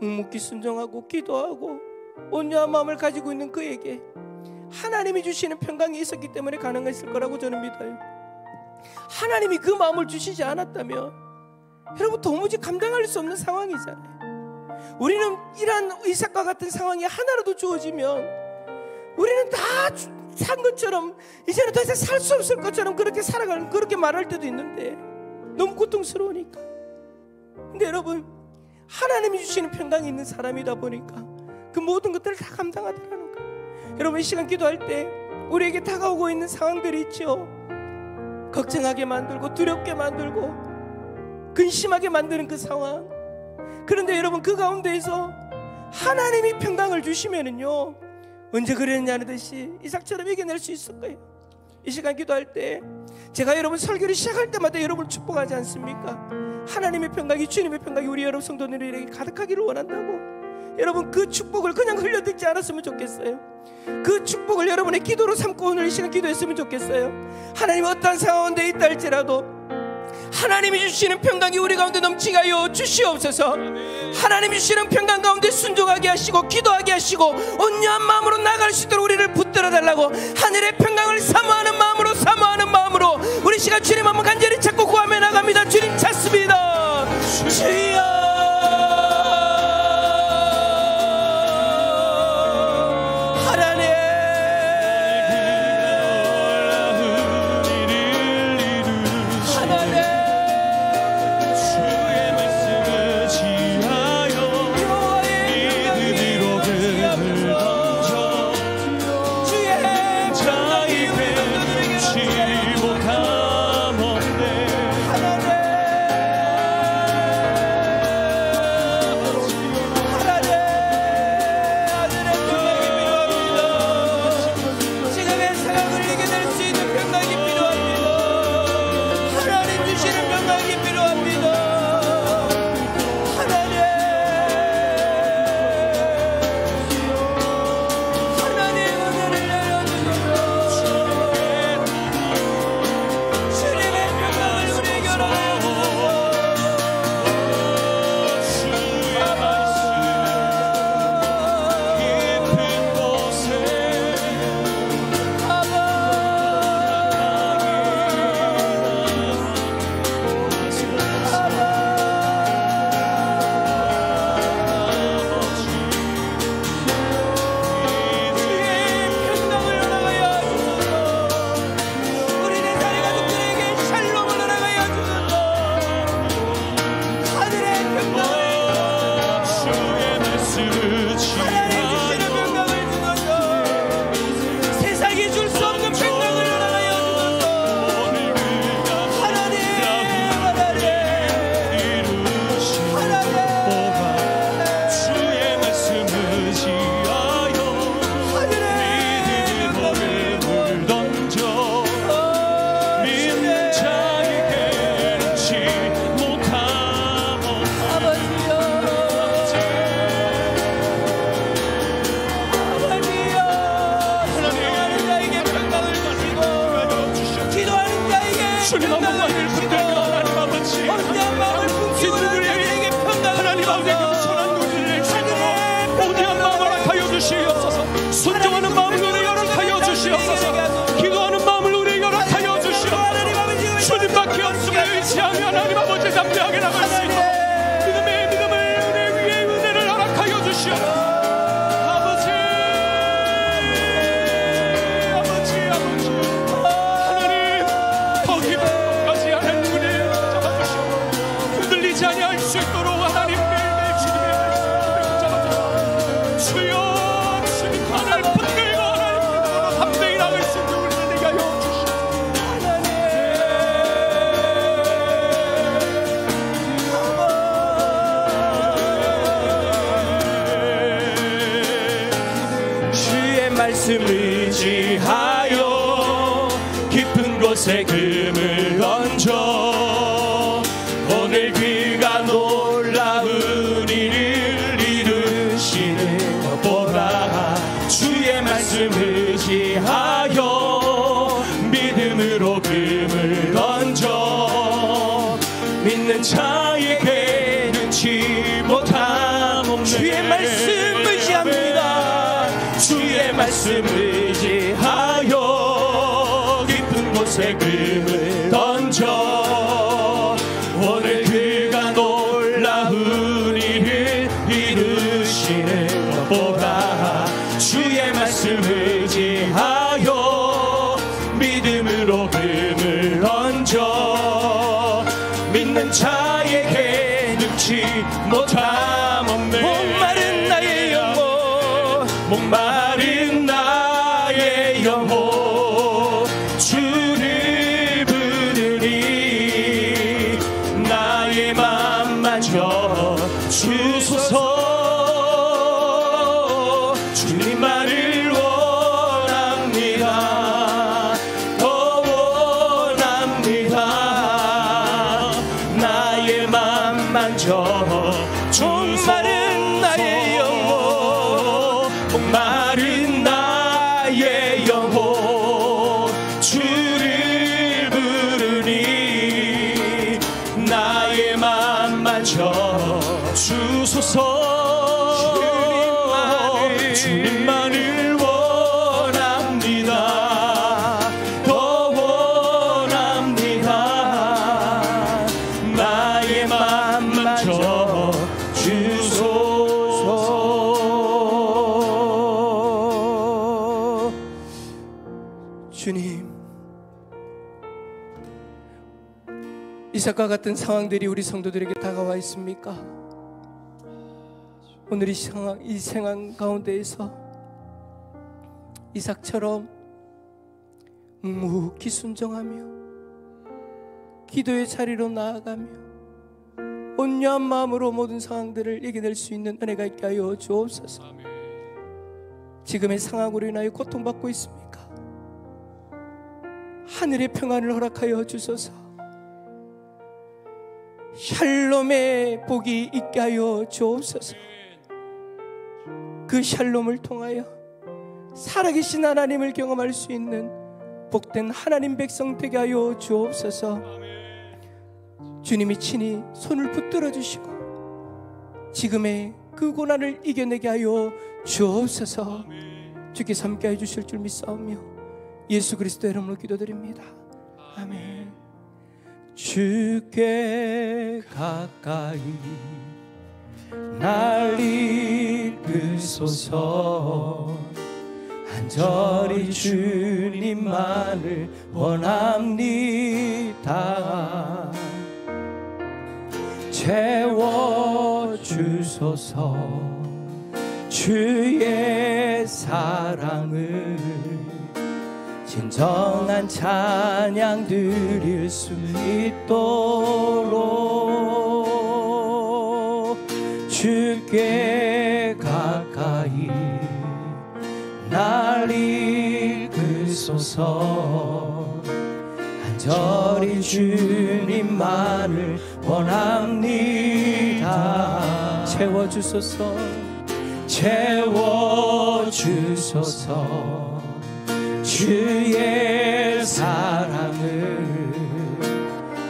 묵묵히 순종하고 기도하고 온유한 마음을 가지고 있는 그에게 하나님이 주시는 평강이 있었기 때문에 가능했을 거라고 저는 믿어요. 하나님이 그 마음을 주시지 않았다면 여러분, 도무지 감당할 수 없는 상황이잖아요. 우리는 이러한 이삭과 같은 상황이 하나라도 주어지면 우리는 다 산 것처럼 이제는 더 이상 살 수 없을 것처럼 그렇게 살아가는, 그렇게 말할 때도 있는데 너무 고통스러우니까. 근데 여러분, 하나님이 주시는 평강이 있는 사람이다 보니까 그 모든 것들을 다 감당하더라는 거예요. 여러분, 이 시간 기도할 때 우리에게 다가오고 있는 상황들이 있죠. 걱정하게 만들고 두렵게 만들고 근심하게 만드는 그 상황. 그런데 여러분, 그 가운데에서 하나님이 평강을 주시면은요, 언제 그랬냐는 듯이 이삭처럼 이겨낼 수 있을 거예요. 이 시간 기도할 때 제가 여러분 설교를 시작할 때마다 여러분을 축복하지 않습니까? 하나님의 평강이, 주님의 평강이 우리 여러분 성도들에게 가득하기를 원한다고. 여러분, 그 축복을 그냥 흘려듣지 않았으면 좋겠어요. 그 축복을 여러분의 기도로 삼고 오늘 이 시간 기도했으면 좋겠어요. 하나님, 어떠한 상황 가운데 있다 할지라도 하나님이 주시는 평강이 우리 가운데 넘치게 하여 주시옵소서. 하나님이 주시는 평강 가운데 순종하게 하시고 기도하게 하시고 온유한 마음으로 나갈 수 있도록 우리를 붙들어 달라고, 하늘의 평강을 사모하는 마음으로 우리 시간 주님 한번 간절히 찾고 구하며 나갑니다. 주님 찾습니다. 주여, 주님 한 번만 붙들며 하나님 아버지 우리에게 하나님 아버지 겸손한 우리를 온유한 마음을 허락하여 주시옵소서. 순종하는 마음을 우리에게 허락하여 주시옵소서. 기도하는 마음을 우리에게 허락하여 주시옵소서. 주님밖에 없음을 의지하며 하나님 아버지 담대하게 나갈 수 있도록 믿음의 믿음을 우리 위에 은혜를 허락하여 주시옵소서. 말씀 의지하여 깊은 곳에 금을 던져 오늘 그가 놀라운 일을 이루시는 것보다 주의 말씀 의지하여 믿음으로 금을 던져 믿는 자에게 능치 못함 없네. 주의 말씀 의지합니다. 주의 말씀 의지하여 깊은 곳에 금을 던져 오늘 그가 놀라운 일을 이루시는 것보다 주의 말씀 의지하여 믿음으로 금을 던져 믿는 자에게 능치 못함 없네. 목마른 나의 영혼 목마른 나의 영혼 주를 부르니 나의 맘 만져 주소서. 주님만을 원합니다. 더 원합니다. 나의 맘 만져 목마른 나의 영혼 목마른 나의 영혼 주를 부르니 나의 맘 만져 주소서. 주님만을 원합니다. 더 원합니다. 나의 맘 만져 주소서. 주님, 이삭과 같은 상황들이 우리 성도들에게 다가와 있습니까? 오늘 이 상황 가운데에서 이삭처럼 묵묵히 순종하며 기도의 자리로 나아가며 온유한 마음으로 모든 상황들을 이겨낼 수 있는 은혜가 있게 하여 주옵소서. 지금의 상황으로 인하여 고통받고 있습니까? 하늘의 평안을 허락하여 주소서. 샬롬의 복이 있게 하여 주옵소서. 그 샬롬을 통하여 살아계신 하나님을 경험할 수 있는 복된 하나님 백성 되게 하여 주옵소서. 주님이 친히 손을 붙들어 주시고 지금의 그 고난을 이겨내게 하여 주옵소서. 주께서 함께해 주실 줄 믿사오며 예수 그리스도의 이름으로 기도드립니다. 아멘. 주께 가까이 날 이끄소서. 간절히 주님만을 원합니다. 채워주소서. 주의 사랑을 진정한 찬양 드릴 수 있도록 주께 가까이 날 이끄소서. 간절히 주님만을 원합니다. 채워주소서. 채워주소서. 주의 사랑을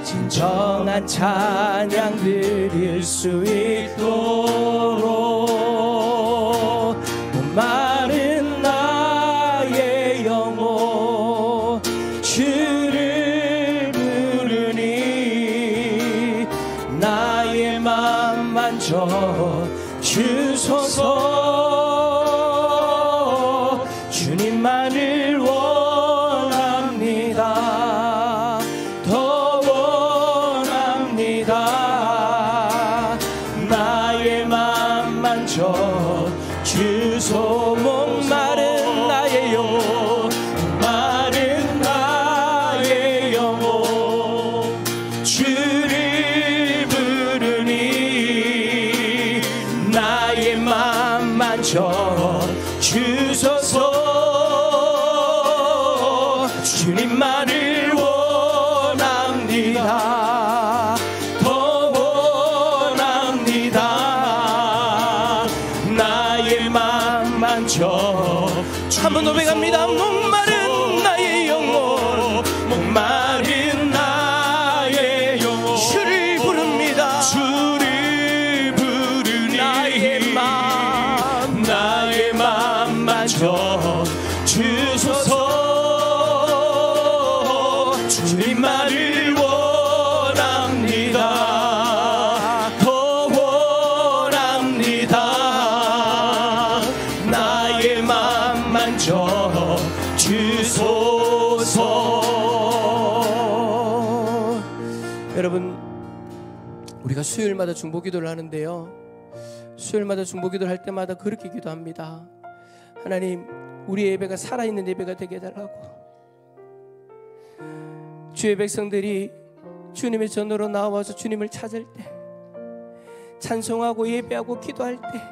진정한 찬양 드릴 수 있도록 목마른 나의 영혼 주를 부르니 나의 맘 만져 주소서. 주님만을 원합니다. 더 원합니다. 나의 맘 만져 주소. 목마른 나의 영혼 목마른 나의 영혼 주를 부르니 나의 맘 만져 주소서. 만져 한번 노래갑니다. 목마른 나의 영혼, 목마른 나의 영혼 주를 부릅니다. 주를 부르니 나의 맘 만져 주소서. 주님만을 원합니다. 더 원합니다. 나의 맘 만져 주소서. 여러분, 우리가 수요일마다 중보기도를 하는데요, 수요일마다 중보기도를 할 때마다 그렇게 기도합니다. 하나님, 우리 예배가 살아있는 예배가 되게 해달라고. 주의 백성들이 주님의 전으로 나와서 주님을 찾을 때, 찬송하고 예배하고 기도할 때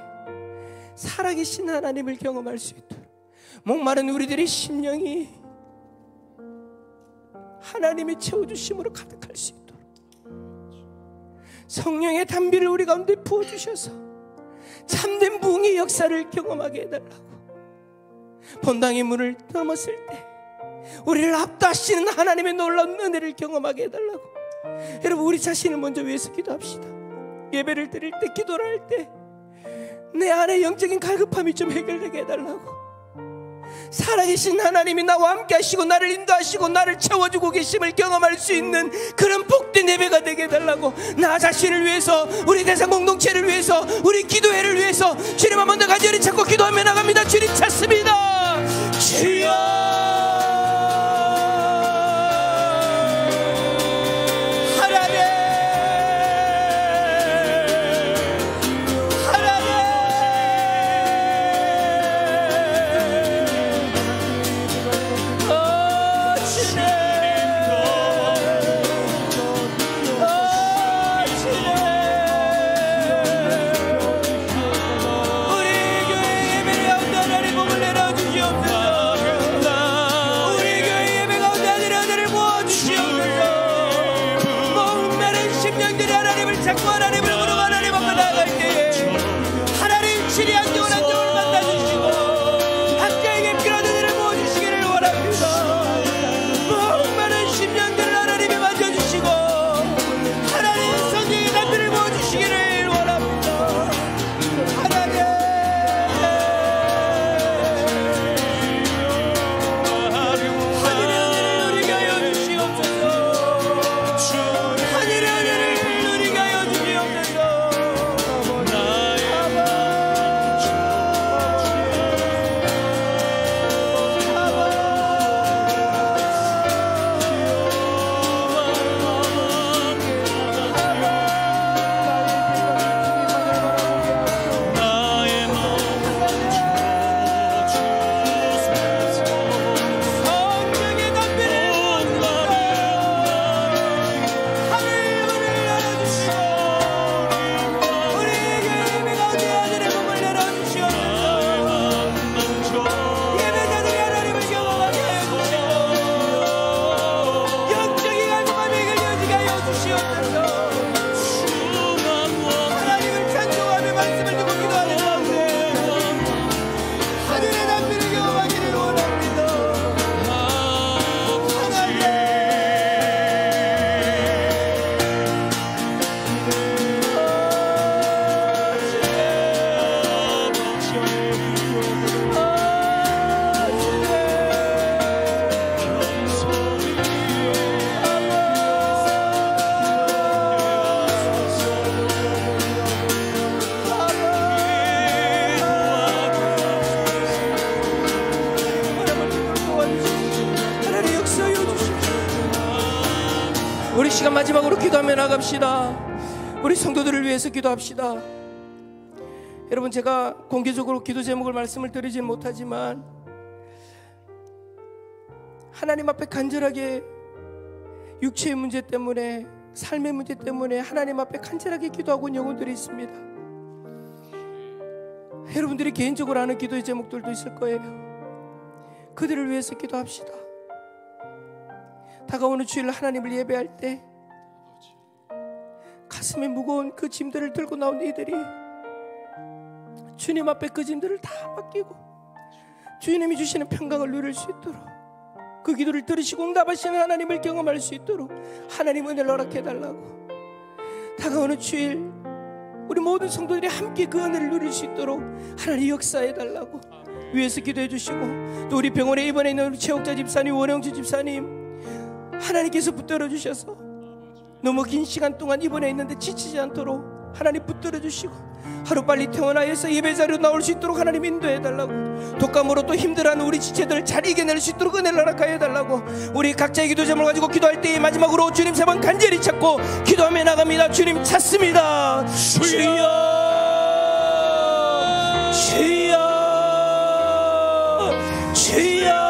살아계신 하나님을 경험할 수 있도록, 목마른 우리들의 심령이 하나님의 채워주심으로 가득할 수 있도록 성령의 단비를 우리 가운데 부어주셔서 참된 부흥의 역사를 경험하게 해달라고. 본당의 문을 넘었을 때 우리를 압도하시는 하나님의 놀라운 은혜를 경험하게 해달라고. 여러분, 우리 자신을 먼저 위해서 기도합시다. 예배를 드릴 때, 기도를 할 때 내 안에 영적인 갈급함이 좀 해결되게 해달라고. 살아계신 하나님이 나와 함께 하시고 나를 인도하시고 나를 채워주고 계심을 경험할 수 있는 그런 복된 예배가 되게 해달라고. 나 자신을 위해서, 우리 대상 공동체를 위해서, 우리 기도회를 위해서 주님 한 번 더 간절히 찾고 기도하며 나갑니다. 주님 찾습니다. 주여, 우리 시간 마지막으로 기도하며 나갑시다. 우리 성도들을 위해서 기도합시다. 여러분, 제가 공개적으로 기도 제목을 말씀을 드리진 못하지만 하나님 앞에 간절하게 육체의 문제 때문에, 삶의 문제 때문에 하나님 앞에 간절하게 기도하고 있는 영혼들이 있습니다. 여러분들이 개인적으로 아는 기도의 제목들도 있을 거예요. 그들을 위해서 기도합시다. 다가오는 주일 하나님을 예배할 때 가슴에 무거운 그 짐들을 들고 나온 이들이 주님 앞에 그 짐들을 다 맡기고 주님이 주시는 평강을 누릴 수 있도록, 그 기도를 들으시고 응답하시는 하나님을 경험할 수 있도록 하나님 은혜를 허락해달라고, 다가오는 주일 우리 모든 성도들이 함께 그 은혜를 누릴 수 있도록 하나님 역사해달라고 위에서 기도해 주시고, 또 우리 병원에 입원해 있는 우리 최옥자 집사님, 원영주 집사님, 하나님께서 붙들어 주셔서 너무 긴 시간 동안 입원해 있는데 지치지 않도록 하나님 붙들어 주시고, 하루빨리 퇴원하여서 예배 자리로 나올 수 있도록 하나님 인도해달라고, 독감으로 또 힘들어하는 우리 지체들 잘 이겨낼 수 있도록 은혜를 허락하여달라고, 우리 각자의 기도 제목을 가지고 기도할 때 마지막으로 주님 3번 간절히 찾고 기도하며 나갑니다. 주님 찾습니다. 주여, 주여, 주여.